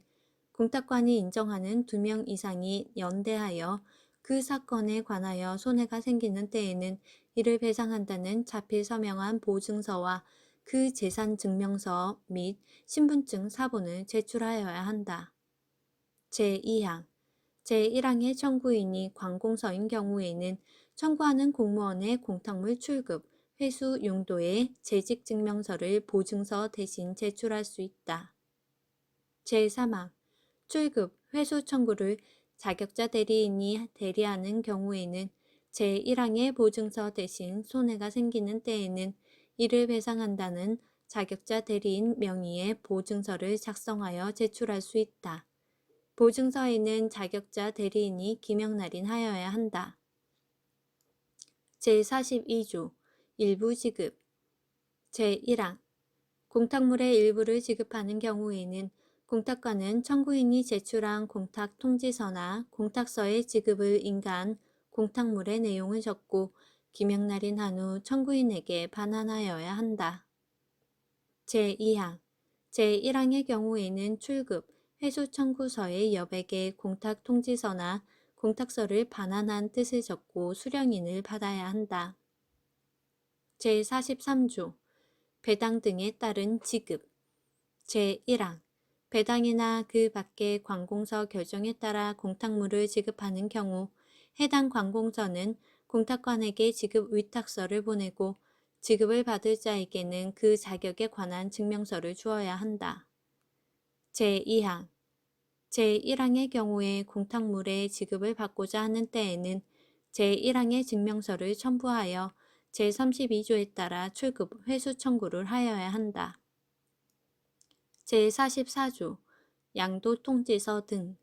공탁관이 인정하는 2명 이상이 연대하여 그 사건에 관하여 손해가 생기는 때에는 이를 배상한다는 자필 서명한 보증서와 그 재산 증명서 및 신분증 사본을 제출하여야 한다. 제2항 제1항의 청구인이 관공서인 경우에는 청구하는 공무원의 공탁물 출급, 회수 용도의 재직증명서를 보증서 대신 제출할 수 있다. 제3항 출급, 회수 청구를 자격자 대리인이 대리하는 경우에는 제1항의 보증서 대신 손해가 생기는 때에는 이를 배상한다는 자격자 대리인 명의의 보증서를 작성하여 제출할 수 있다. 보증서에는 자격자 대리인이 기명날인하여야 한다. 제42조 일부 지급 제1항 공탁물의 일부를 지급하는 경우에는 공탁관은 청구인이 제출한 공탁 통지서나 공탁서의 지급을 인가한 공탁물의 내용을 적고 기명날인한 후 청구인에게 반환하여야 한다. 제2항 제1항의 경우에는 출급, 회수 청구서의 여백에 공탁 통지서나 공탁서를 반환한 뜻을 적고 수령인을 받아야 한다. 제43조 배당 등에 따른 지급 제1항 배당이나 그 밖의 관공서 결정에 따라 공탁물을 지급하는 경우 해당 관공서는 공탁관에게 지급 위탁서를 보내고 지급을 받을 자에게는 그 자격에 관한 증명서를 주어야 한다. 제2항 제1항의 경우에 공탁물의 지급을 받고자 하는 때에는 제1항의 증명서를 첨부하여 제32조에 따라 출급, 회수 청구를 하여야 한다. 제44조 양도통지서 등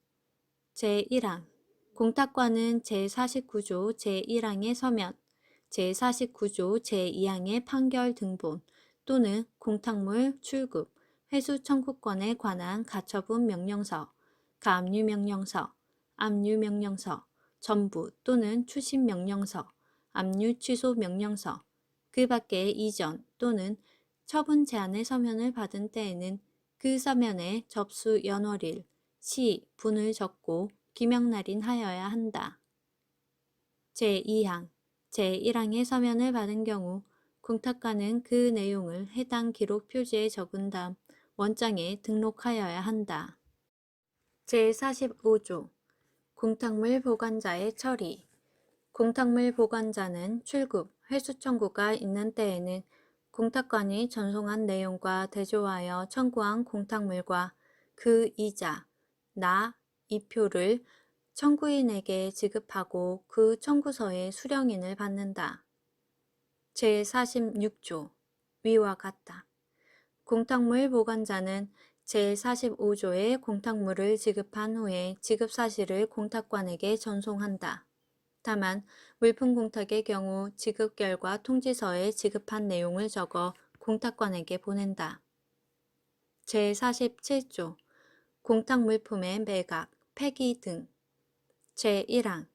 제1항 공탁관은 제49조 제1항의 서면, 제49조 제2항의 판결 등본 또는 공탁물 출급, 회수 청구권에 관한 가처분 명령서, 가압류 명령서, 압류 명령서, 전부 또는 추심 명령서, 압류 취소 명령서, 그 밖의 이전 또는 처분 제한의 서면을 받은 때에는 그 서면에 접수 연월일, 시, 분을 적고 기명날인하여야 한다. 제2항 제1항의 서면을 받은 경우 공탁관은 그 내용을 해당 기록 표지에 적은 다음 원장에 등록하여야 한다. 제45조 공탁물 보관자의 처리 공탁물 보관자는 출급, 회수 청구가 있는 때에는 공탁관이 전송한 내용과 대조하여 청구한 공탁물과 그 이자, 이표를 청구인에게 지급하고 그 청구서의 수령인을 받는다. 제46조 위와 같다. 공탁물 보관자는 제45조의 공탁물을 지급한 후에 지급 사실을 공탁관에게 전송한다. 다만 물품 공탁의 경우 지급 결과 통지서에 지급한 내용을 적어 공탁관에게 보낸다. 제47조 공탁 물품의 매각, 폐기 등 제1항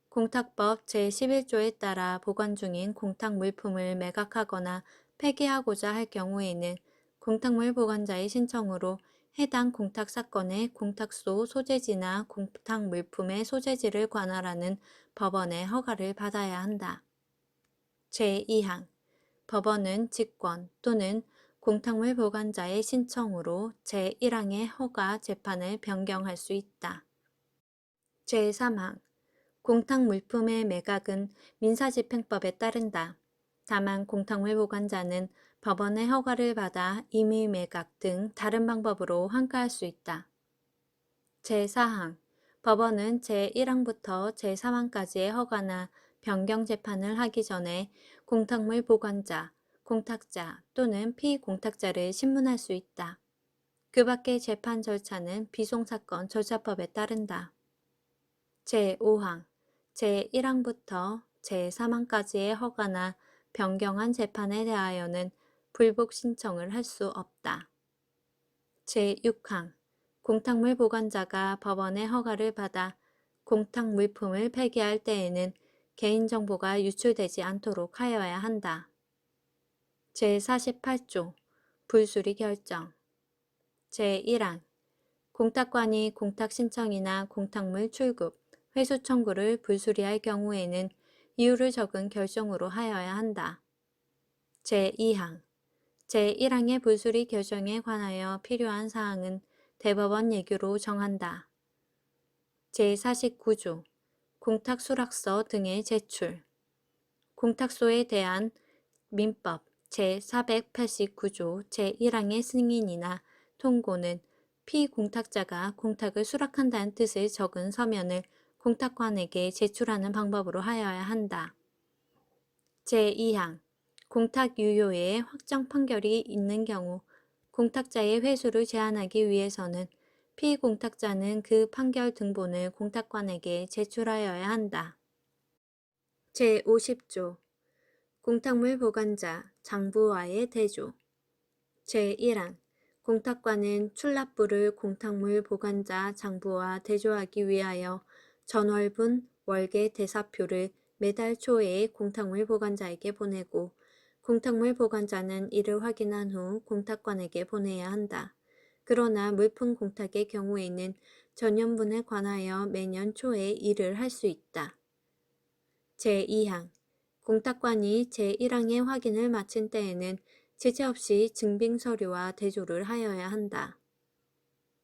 공탁법 제11조에 따라 보관 중인 공탁 물품을 매각하거나 폐기하고자 할 경우에는 공탁물 보관자의 신청으로 해당 공탁 사건의 공탁소 소재지나 공탁 물품의 소재지를 관할하는 법원의 허가를 받아야 한다. 제2항 법원은 직권 또는 공탁물 보관자의 신청으로 제1항의 허가 재판을 변경할 수 있다. 제3항 공탁 물품의 매각은 민사집행법에 따른다. 다만 공탁물 보관자는 법원의 허가를 받아 임의 매각 등 다른 방법으로 환가할 수 있다. 제4항 법원은 제1항부터 제3항까지의 허가나 변경 재판을 하기 전에 공탁물 보관자, 공탁자 또는 피공탁자를 신문할 수 있다. 그 밖의 재판 절차는 비송사건 절차법에 따른다. 제5항 제1항부터 제3항까지의 허가나 변경한 재판에 대하여는 불복 신청을 할 수 없다. 제6항 공탁물 보관자가 법원의 허가를 받아 공탁 물품을 폐기할 때에는 개인정보가 유출되지 않도록 하여야 한다. 제48조 불수리 결정 제1항 공탁관이 공탁 신청이나 공탁물 출급, 회수 청구를 불수리할 경우에는 이유를 적은 결정으로 하여야 한다. 제2항 제1항의 불수리 결정에 관하여 필요한 사항은 대법원 예규로 정한다. 제49조 공탁 수락서 등의 제출 공탁소에 대한 민법 제489조 제1항의 승인이나 통고는 피공탁자가 공탁을 수락한다는 뜻을 적은 서면을 공탁관에게 제출하는 방법으로 하여야 한다. 제2항 공탁 유효의 확정 판결이 있는 경우 공탁자의 회수를 제한하기 위해서는 피공탁자는 그 판결 등본을 공탁관에게 제출하여야 한다. 제50조 공탁물 보관자 장부와의 대조 제1항 공탁관은 출납부를 공탁물 보관자 장부와 대조하기 위하여 전월분 월계 대사표를 매달 초에 공탁물 보관자에게 보내고 공탁물 보관자는 이를 확인한 후 공탁관에게 보내야 한다. 그러나 물품 공탁의 경우에는 전년분에 관하여 매년 초에 이를 할 수 있다. 제2항 공탁관이 제1항의 확인을 마친 때에는 지체 없이 증빙서류와 대조를 하여야 한다.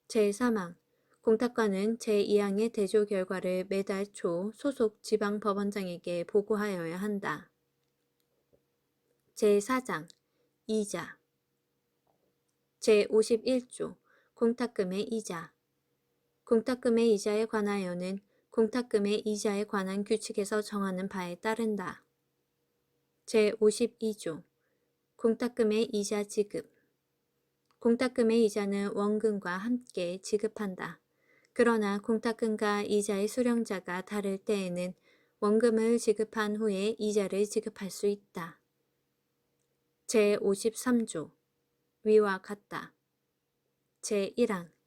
제3항 공탁관은 제2항의 대조 결과를 매달 초 소속 지방법원장에게 보고하여야 한다. 제4장 이자 제51조 공탁금의 이자 공탁금의 이자에 관하여는 공탁금의 이자에 관한 규칙에서 정하는 바에 따른다. 제52조 공탁금의 이자 지급 공탁금의 이자는 원금과 함께 지급한다. 그러나 공탁금과 이자의 수령자가 다를 때에는 원금을 지급한 후에 이자를 지급할 수 있다. 제53조 위와 같다. 제1항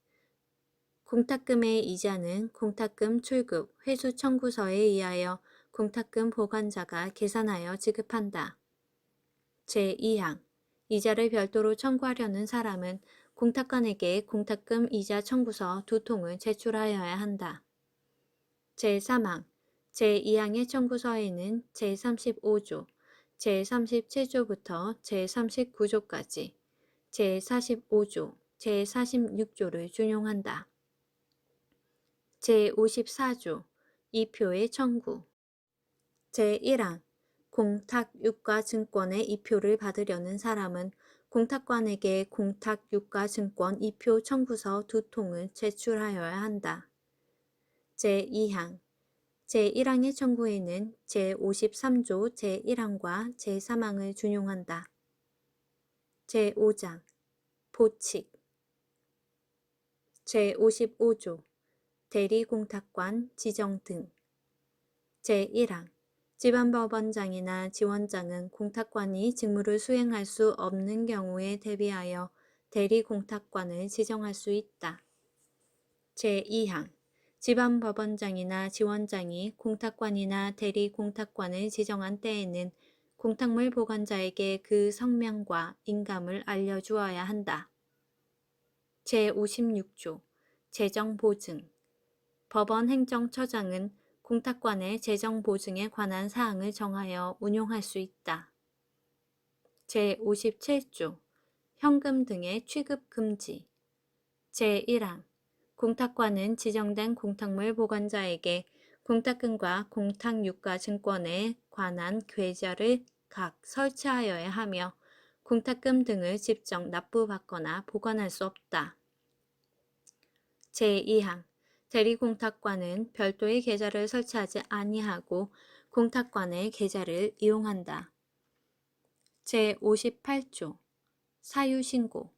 공탁금의 이자는 공탁금 출급 회수 청구서에 의하여 공탁금 보관자가 계산하여 지급한다. 제2항 이자를 별도로 청구하려는 사람은 공탁관에게 공탁금 이자 청구서 2통을 제출하여야 한다. 제3항 제2항의 청구서에는 제35조, 제37조부터 제39조까지, 제45조, 제46조를 준용한다. 제54조 이표의 청구 제1항 공탁유가증권의 이표를 받으려는 사람은 공탁관에게 공탁유가증권 이표 청구서 2통을 제출하여야 한다. 제2항 제1항의 청구에는 제53조 제1항과 제3항을 준용한다. 제5장 보칙 제55조 대리공탁관 지정 등 제1항 지방법원장이나 지원장은 공탁관이 직무를 수행할 수 없는 경우에 대비하여 대리공탁관을 지정할 수 있다. 제2항 지방법원장이나 지원장이 공탁관이나 대리공탁관을 지정한 때에는 공탁물 보관자에게 그 성명과 인감을 알려주어야 한다. 제56조 재정보증 법원행정처장은 공탁관의 재정보증에 관한 사항을 정하여 운용할 수 있다. 제57조 현금 등의 취급 금지 제1항 공탁관은 지정된 공탁물 보관자에게 공탁금과 공탁유가증권에 관한 계좌를 각 설치하여야 하며 공탁금 등을 직접 납부받거나 보관할 수 없다. 제2항 대리공탁관은 별도의 계좌를 설치하지 아니하고 공탁관의 계좌를 이용한다. 제58조 사유신고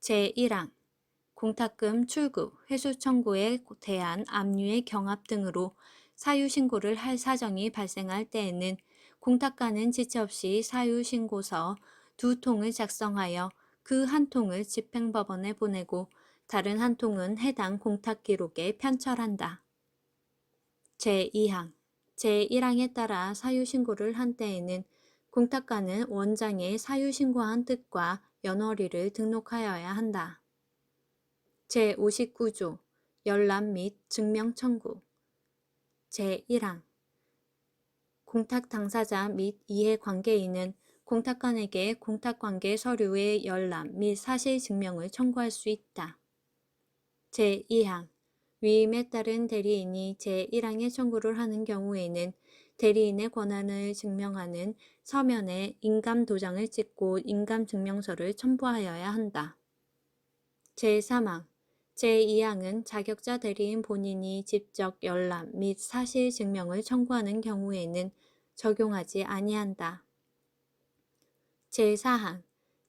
제1항 공탁금 출급, 회수 청구에 대한 압류의 경합 등으로 사유신고를 할 사정이 발생할 때에는 공탁관은 지체 없이 사유신고서 2통을 작성하여 그 한 통을 집행법원에 보내고 다른 한 통은 해당 공탁기록에 편철한다. 제2항 제1항에 따라 사유신고를 한 때에는 공탁관은 원장의 사유신고한 뜻과 연월일을 등록하여야 한다. 제59조 열람 및 증명 청구 제1항 공탁 당사자 및 이해관계인은 공탁관에게 공탁관계 서류의 열람 및 사실 증명을 청구할 수 있다. 제2항 위임에 따른 대리인이 제1항의 청구를 하는 경우에는 대리인의 권한을 증명하는 서면에 인감 도장을 찍고 인감 증명서를 첨부하여야 한다. 제3항 제2항은 자격자 대리인 본인이 직접 열람 및 사실 증명을 청구하는 경우에는 적용하지 아니한다. 제4항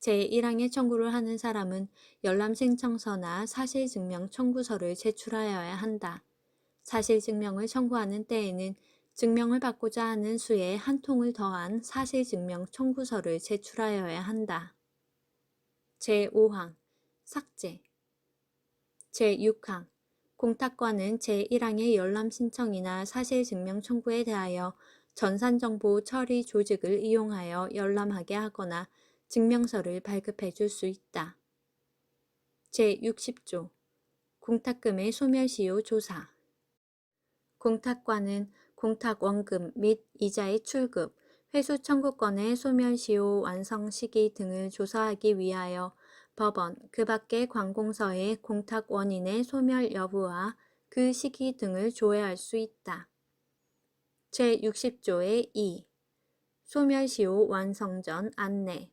제1항의 청구를 하는 사람은 열람 신청서나 사실증명 청구서를 제출하여야 한다. 사실증명을 청구하는 때에는 증명을 받고자 하는 수에 한 통을 더한 사실증명 청구서를 제출하여야 한다. 제5항 삭제 제6항 공탁관은 제1항의 열람 신청이나 사실증명 청구에 대하여 전산정보 처리 조직을 이용하여 열람하게 하거나 증명서를 발급해 줄 수 있다. 제60조 공탁금의 소멸시효 조사 공탁관은 공탁원금 및 이자의 출급, 회수 청구권의 소멸시효 완성 시기 등을 조사하기 위하여 법원, 그 밖의 관공서의 공탁 원인의 소멸 여부와 그 시기 등을 조회할 수 있다. 제60조의 2. 소멸시효 완성 전 안내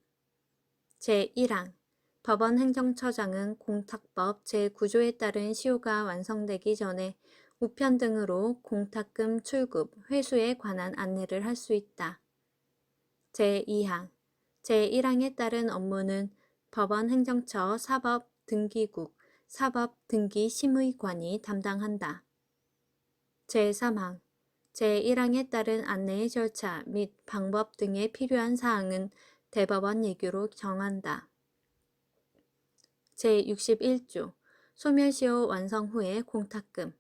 제1항 법원 행정처장은 공탁법 제9조에 따른 시효가 완성되기 전에 우편 등으로 공탁금 출급, 회수에 관한 안내를 할 수 있다. 제2항 제1항에 따른 업무는 법원 행정처 사법등기국, 사법등기심의관이 담당한다. 제3항 제1항에 따른 안내의 절차 및 방법 등에 필요한 사항은 대법원 예규로 정한다. 제61조 소멸시효 완성 후의 공탁금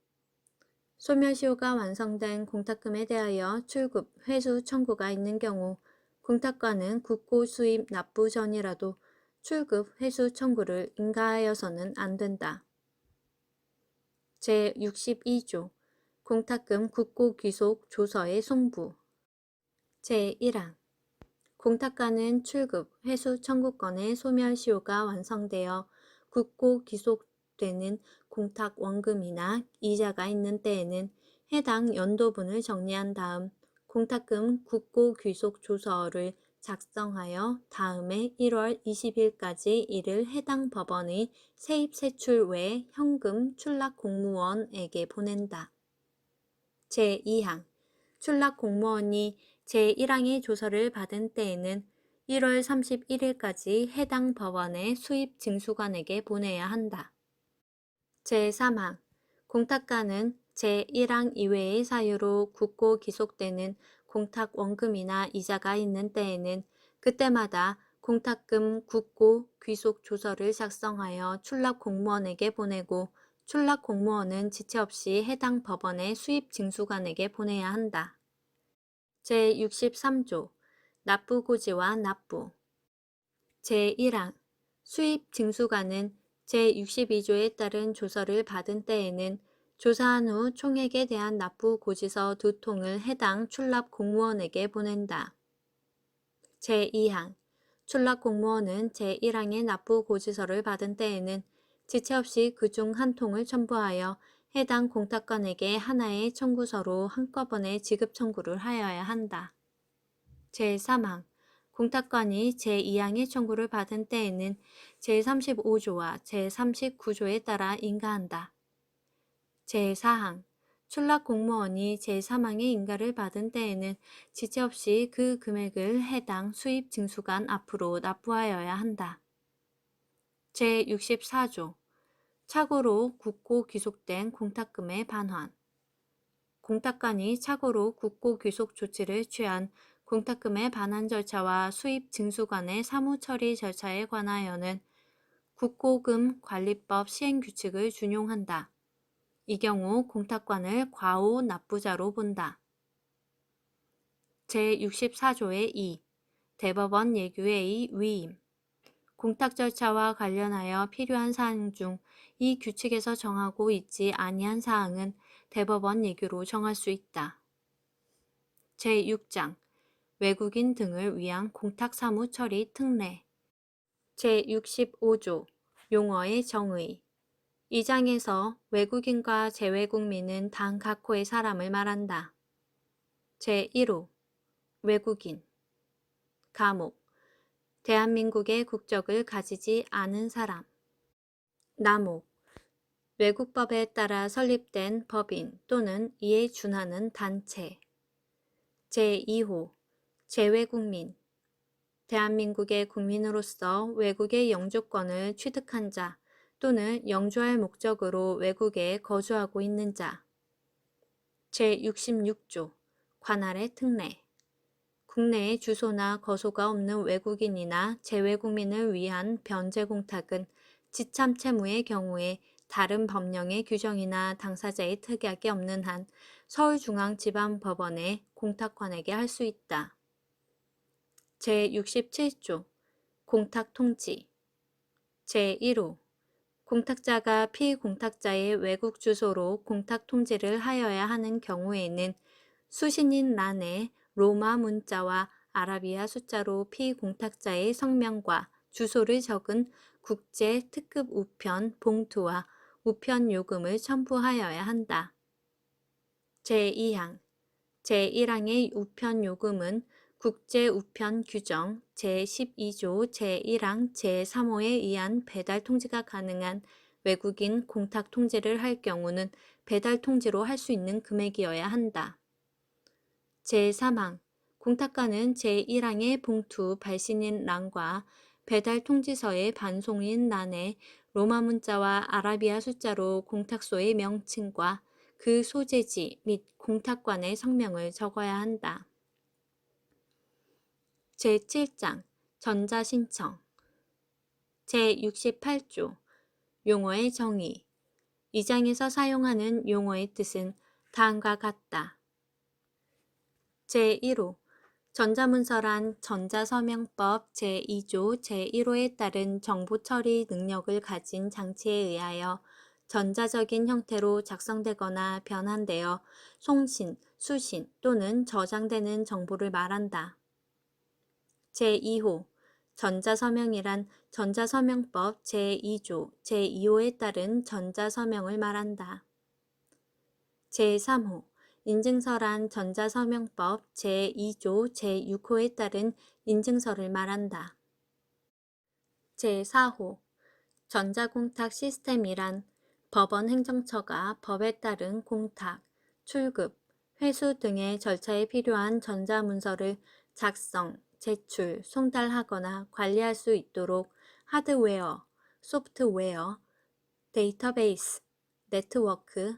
소멸시효가 완성된 공탁금에 대하여 출급, 회수 청구가 있는 경우 공탁관은 국고 수입 납부 전이라도 출급, 회수 청구를 인가하여서는 안 된다. 제62조 공탁금 국고 귀속 조서의 송부 제1항 공탁관은 출급, 회수 청구권의 소멸시효가 완성되어 국고 귀속되는 공탁 원금이나 이자가 있는 때에는 해당 연도분을 정리한 다음 공탁금 국고 귀속 조서를 작성하여 다음해 1월 20일까지 이를 해당 법원의 세입세출 외 현금 출납 공무원에게 보낸다. 제2항 출납 공무원이 제1항의 조서를 받은 때에는 1월 31일까지 해당 법원의 수입 징수관에게 보내야 한다. 제3항 공탁관은 제1항 이외의 사유로 국고 기속되는 공탁 원금이나 이자가 있는 때에는 그때마다 공탁금 국고 귀속 조서를 작성하여 출납 공무원에게 보내고 출납 공무원은 지체 없이 해당 법원의 수입 징수관에게 보내야 한다. 제63조 납부고지와 납부 제1항 수입 징수관은 제62조에 따른 조서를 받은 때에는 조사한 후 총액에 대한 납부 고지서 2통을 해당 출납 공무원에게 보낸다. 제2항 출납 공무원은 제1항의 납부 고지서를 받은 때에는 지체 없이 그중 한 통을 첨부하여 해당 공탁관에게 하나의 청구서로 한꺼번에 지급 청구를 하여야 한다. 제3항 공탁관이 제2항의 청구를 받은 때에는 제35조와 제39조에 따라 인가한다. 제4항 출납 공무원이 제3항의 인가를 받은 때에는 지체 없이 그 금액을 해당 수입 징수관 앞으로 납부하여야 한다. 제64조 착오로 국고 귀속된 공탁금의 반환 공탁관이 착오로 국고 귀속 조치를 취한 공탁금의 반환 절차와 수입 징수관의 사무 처리 절차에 관하여는 국고금 관리법 시행규칙을 준용한다. 이 경우 공탁관을 과오 납부자로 본다. 제64조의 2. 대법원 예규의 위임 공탁 절차와 관련하여 필요한 사항 중 이 규칙에서 정하고 있지 아니한 사항은 대법원 예규로 정할 수 있다. 제6장 외국인 등을 위한 공탁 사무 처리 특례 제65조 용어의 정의 이 장에서 외국인과 재외국민은 단 각호의 사람을 말한다. 제1호 외국인 감옥 대한민국의 국적을 가지지 않은 사람 남목 외국법에 따라 설립된 법인 또는 이에 준하는 단체 제2호 재외국민 대한민국의 국민으로서 외국의 영주권을 취득한 자 또는 영주할 목적으로 외국에 거주하고 있는 자 제66조 관할의 특례 국내에 주소나 거소가 없는 외국인이나 재외국민을 위한 변제공탁은 지참채무의 경우에 다른 법령의 규정이나 당사자의 특약이 없는 한 서울중앙지방법원의 공탁관에게 할 수 있다. 제67조 공탁통지 제1호 공탁자가 피공탁자의 외국 주소로 공탁통지를 하여야 하는 경우에는 수신인 란에 로마 문자와 아라비아 숫자로 피공탁자의 성명과 주소를 적은 국제 특급 우편 봉투와 우편 요금을 첨부하여야 한다. 제2항 제1항의 우편 요금은 국제 우편 규정 제12조 제1항 제3호에 의한 배달 통지가 가능한 외국인 공탁 통지를 할 경우는 배달 통지로 할 수 있는 금액이어야 한다. 제3항 공탁가는 제1항의 봉투 발신인 란과 배달 통지서의 반송인 란에 로마 문자와 아라비아 숫자로 공탁소의 명칭과 그 소재지 및 공탁관의 성명을 적어야 한다. 제7장 전자신청 제68조 용어의 정의 이 장에서 사용하는 용어의 뜻은 다음과 같다. 제1호 전자문서란 전자서명법 제2조 제1호에 따른 정보처리 능력을 가진 장치에 의하여 전자적인 형태로 작성되거나 변환되어 송신, 수신 또는 저장되는 정보를 말한다. 제2호 전자서명이란 전자서명법 제2조 제2호에 따른 전자서명을 말한다. 제3호 인증서란 전자서명법 제2조 제6호에 따른 인증서를 말한다. 제4호 전자공탁 시스템이란 법원 행정처가 법에 따른 공탁, 출급, 회수 등의 절차에 필요한 전자문서를 작성, 제출, 송달하거나 관리할 수 있도록 하드웨어, 소프트웨어, 데이터베이스, 네트워크,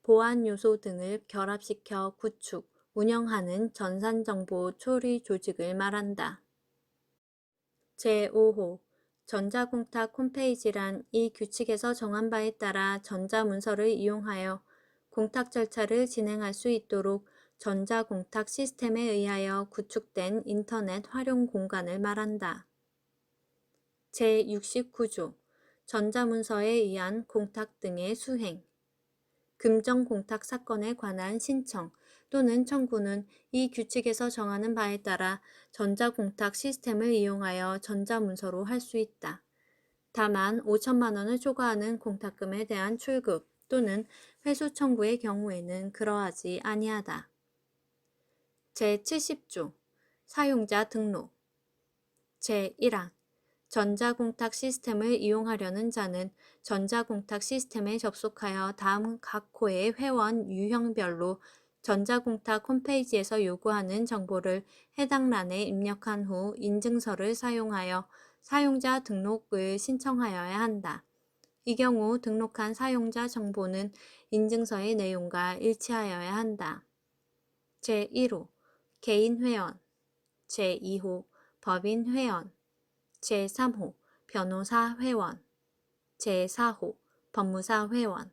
보안 요소 등을 결합시켜 구축, 운영하는 전산정보 처리 조직을 말한다. 제5호 전자공탁 홈페이지란 이 규칙에서 정한 바에 따라 전자문서를 이용하여 공탁 절차를 진행할 수 있도록 전자공탁 시스템에 의하여 구축된 인터넷 활용 공간을 말한다. 제69조 전자문서에 의한 공탁 등의 수행 금전공탁 사건에 관한 신청 또는 청구는 이 규칙에서 정하는 바에 따라 전자공탁 시스템을 이용하여 전자문서로 할 수 있다. 다만 5천만 원을 초과하는 공탁금에 대한 출급 또는 회수 청구의 경우에는 그러하지 아니하다. 제70조 사용자 등록 제1항 전자공탁 시스템을 이용하려는 자는 전자공탁 시스템에 접속하여 다음 각 호의 회원 유형별로 전자공탁 홈페이지에서 요구하는 정보를 해당 란에 입력한 후 인증서를 사용하여 사용자 등록을 신청하여야 한다. 이 경우 등록한 사용자 정보는 인증서의 내용과 일치하여야 한다. 제1호 개인 회원 제2호 법인 회원 제3호 변호사 회원 제4호 법무사 회원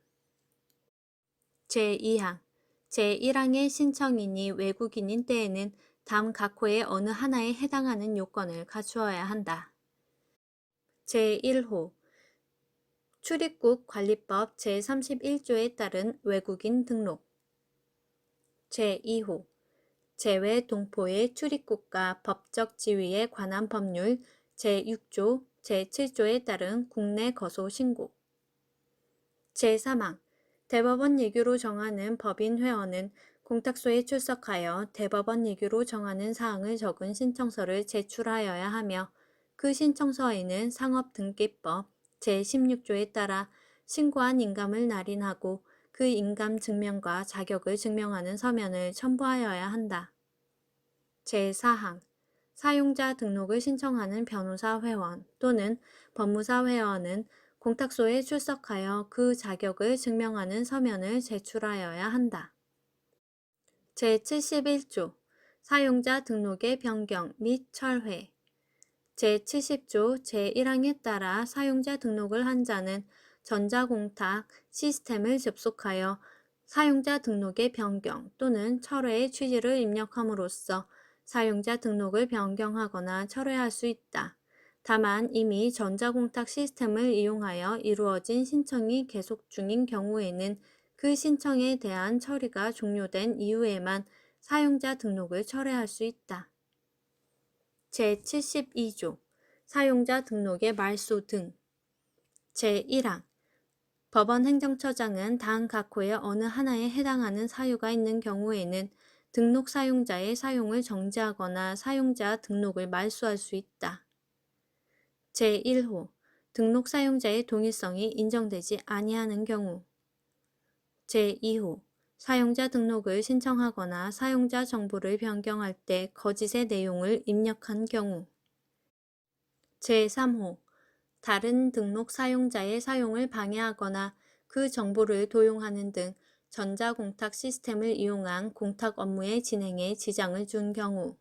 제2항 제1항의 신청인이 외국인인 때에는 다음 각 호의 어느 하나에 해당하는 요건을 갖추어야 한다. 제1호 출입국 관리법 제31조에 따른 외국인 등록 제2호 제외 동포의 출입국과 법적 지위에 관한 법률 제6조 제7조에 따른 국내 거소 신고 제3항 대법원 예규로 정하는 법인 회원은 공탁소에 출석하여 대법원 예규로 정하는 사항을 적은 신청서를 제출하여야 하며 그 신청서에는 상업등기법 제16조에 따라 신고한 인감을 날인하고 그 인감 증명과 자격을 증명하는 서면을 첨부하여야 한다. 제4항 사용자 등록을 신청하는 변호사 회원 또는 법무사 회원은 공탁소에 출석하여 그 자격을 증명하는 서면을 제출하여야 한다. 제71조 사용자 등록의 변경 및 철회 제70조 제1항에 따라 사용자 등록을 한 자는 전자공탁 시스템을 접속하여 사용자 등록의 변경 또는 철회의 취지를 입력함으로써 사용자 등록을 변경하거나 철회할 수 있다. 다만 이미 전자공탁 시스템을 이용하여 이루어진 신청이 계속 중인 경우에는 그 신청에 대한 처리가 종료된 이후에만 사용자 등록을 철회할 수 있다. 제72조 사용자 등록의 말소 등 제1항 법원 행정처장은 다음 각호의 어느 하나에 해당하는 사유가 있는 경우에는 등록 사용자의 사용을 정지하거나 사용자 등록을 말소할 수 있다. 제1호 등록 사용자의 동일성이 인정되지 아니하는 경우 제2호 사용자 등록을 신청하거나 사용자 정보를 변경할 때 거짓의 내용을 입력한 경우 제3호 다른 등록 사용자의 사용을 방해하거나 그 정보를 도용하는 등 전자공탁 시스템을 이용한 공탁 업무의 진행에 지장을 준 경우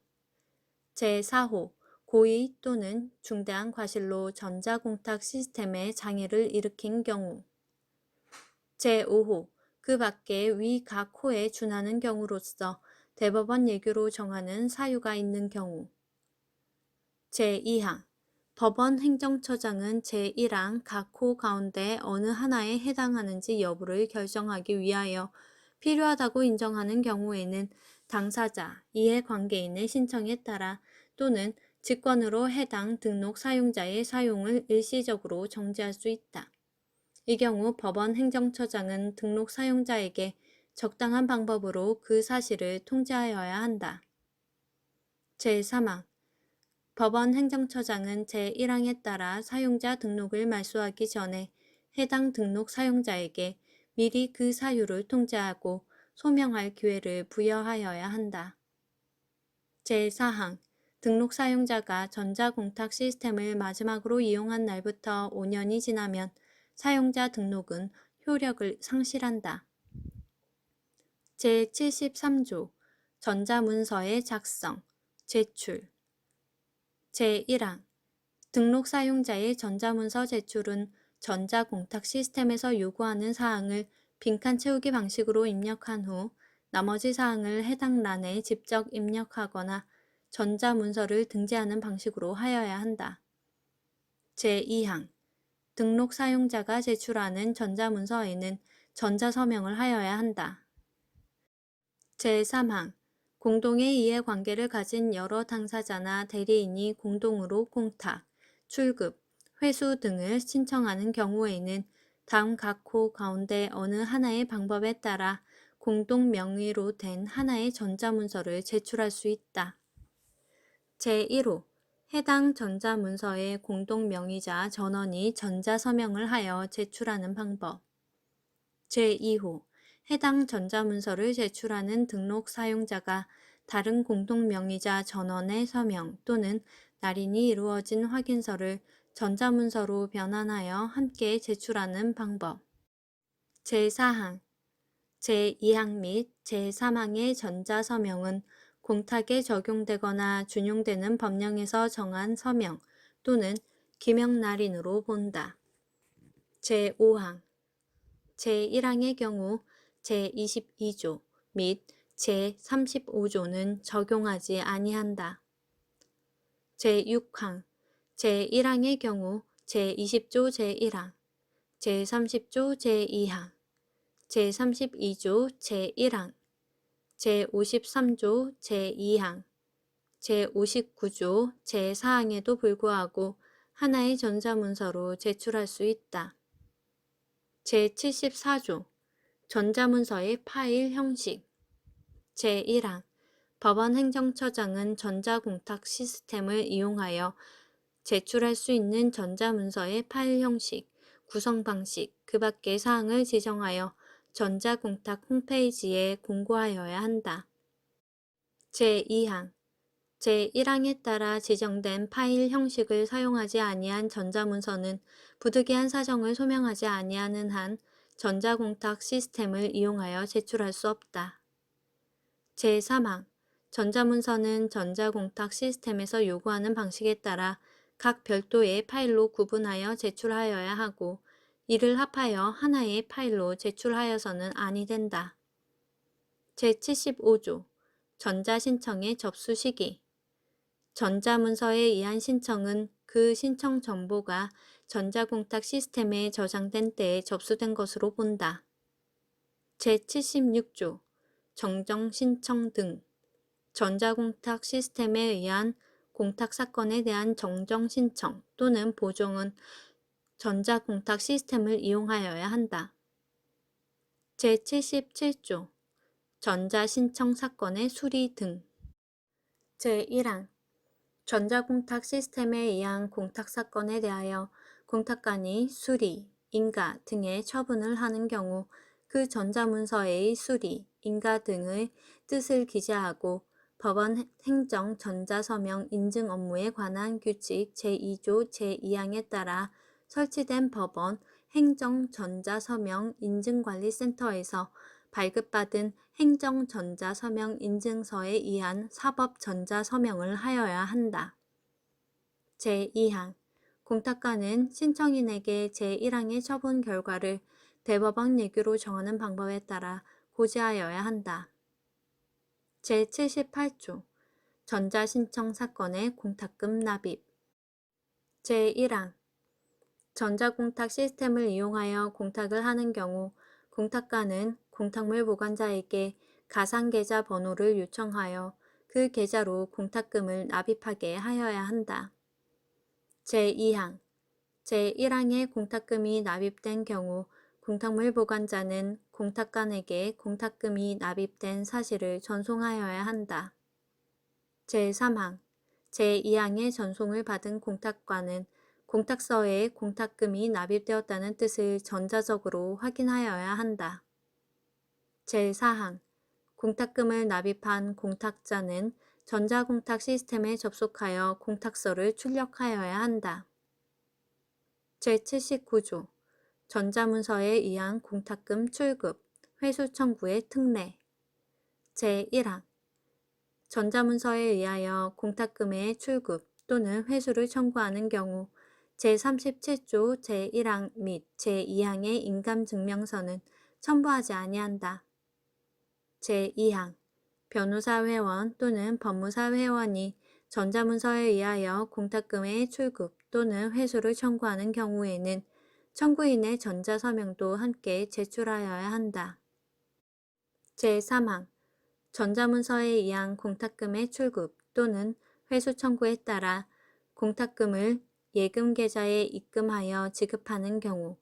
제4호 고의 또는 중대한 과실로 전자공탁 시스템에 장애를 일으킨 경우 제5호 그 밖에 위 각 호에 준하는 경우로서 대법원 예규로 정하는 사유가 있는 경우 제2항 법원 행정처장은 제1항 각 호 가운데 어느 하나에 해당하는지 여부를 결정하기 위하여 필요하다고 인정하는 경우에는 당사자, 이해관계인의 신청에 따라 또는 직권으로 해당 등록 사용자의 사용을 일시적으로 정지할 수 있다. 이 경우 법원 행정처장은 등록 사용자에게 적당한 방법으로 그 사실을 통지하여야 한다. 제3항 법원 행정처장은 제1항에 따라 사용자 등록을 말소하기 전에 해당 등록 사용자에게 미리 그 사유를 통지하고 소명할 기회를 부여하여야 한다. 제4항 등록 사용자가 전자공탁 시스템을 마지막으로 이용한 날부터 5년이 지나면 사용자 등록은 효력을 상실한다. 제73조 전자문서의 작성, 제출 제1항 등록 사용자의 전자문서 제출은 전자공탁 시스템에서 요구하는 사항을 빈칸 채우기 방식으로 입력한 후 나머지 사항을 해당 란에 직접 입력하거나 전자문서를 등재하는 방식으로 하여야 한다. 제2항 등록 사용자가 제출하는 전자문서에는 전자서명을 하여야 한다. 제3항 공동의 이해관계를 가진 여러 당사자나 대리인이 공동으로 공탁, 출급, 회수 등을 신청하는 경우에는 다음 각 호 가운데 어느 하나의 방법에 따라 공동 명의로 된 하나의 전자문서를 제출할 수 있다. 제1호 해당 전자문서의 공동 명의자 전원이 전자서명을 하여 제출하는 방법 제2호 해당 전자문서를 제출하는 등록 사용자가 다른 공동명의자 전원의 서명 또는 날인이 이루어진 확인서를 전자문서로 변환하여 함께 제출하는 방법 제4항 제2항 및 제3항의 전자서명은 공탁에 적용되거나 준용되는 법령에서 정한 서명 또는 기명날인으로 본다. 제5항 제1항의 경우 제22조 및 제35조는 적용하지 아니한다. 제6항 제1항의 경우 제20조 제1항, 제30조 제2항, 제32조 제1항, 제53조 제2항, 제59조 제4항에도 불구하고 하나의 전자문서로 제출할 수 있다. 제74조 전자문서의 파일 형식 제1항 법원 행정처장은 전자공탁 시스템을 이용하여 제출할 수 있는 전자문서의 파일 형식, 구성 방식, 그 밖의 사항을 지정하여 전자공탁 홈페이지에 공고하여야 한다. 제2항 제1항에 따라 지정된 파일 형식을 사용하지 아니한 전자문서는 부득이한 사정을 소명하지 아니하는 한 전자공탁 시스템을 이용하여 제출할 수 없다. 제3항 전자문서는 전자공탁 시스템에서 요구하는 방식에 따라 각 별도의 파일로 구분하여 제출하여야 하고 이를 합하여 하나의 파일로 제출하여서는 아니 된다. 제75조 전자신청의 접수 시기 전자문서에 의한 신청은 그 신청 정보가 전자공탁 시스템에 저장된 때에 접수된 것으로 본다. 제76조 정정신청 등 전자공탁 시스템에 의한 공탁 사건에 대한 정정신청 또는 보정은 전자공탁 시스템을 이용하여야 한다. 제77조 전자신청 사건의 수리 등 제1항 전자공탁 시스템에 의한 공탁 사건에 대하여 공탁관이 수리, 인가 등의 처분을 하는 경우 그 전자문서의 수리, 인가 등의 뜻을 기재하고 법원 행정 전자서명 인증 업무에 관한 규칙 제2조 제2항에 따라 설치된 법원 행정 전자서명 인증관리센터에서 발급받은 행정 전자서명 인증서에 의한 사법 전자서명을 하여야 한다. 제2항 공탁관은 신청인에게 제1항의 처분 결과를 대법원 예규로 정하는 방법에 따라 고지하여야 한다. 제78조 전자신청 사건의 공탁금 납입 제1항 전자공탁 시스템을 이용하여 공탁을 하는 경우 공탁관은 공탁물 보관자에게 가상계좌 번호를 요청하여 그 계좌로 공탁금을 납입하게 하여야 한다. 제2항 제1항에 공탁금이 납입된 경우 공탁물 보관자는 공탁관에게 공탁금이 납입된 사실을 전송하여야 한다. 제3항 제2항의 전송을 받은 공탁관은 공탁서에 공탁금이 납입되었다는 뜻을 전자적으로 확인하여야 한다. 제4항 공탁금을 납입한 공탁자는 전자공탁 시스템에 접속하여 공탁서를 출력하여야 한다. 제79조 전자문서에 의한 공탁금 출급, 회수 청구의 특례 제1항 전자문서에 의하여 공탁금의 출급 또는 회수를 청구하는 경우 제37조 제1항 및 제2항의 인감증명서는 첨부하지 아니한다. 제2항 변호사 회원 또는 법무사 회원이 전자문서에 의하여 공탁금의 출급 또는 회수를 청구하는 경우에는 청구인의 전자서명도 함께 제출하여야 한다. 제3항 전자문서에 의한 공탁금의 출급 또는 회수 청구에 따라 공탁금을 예금계좌에 입금하여 지급하는 경우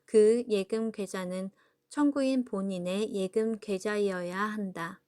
그 예금계좌는 청구인 본인의 예금계좌이어야 한다.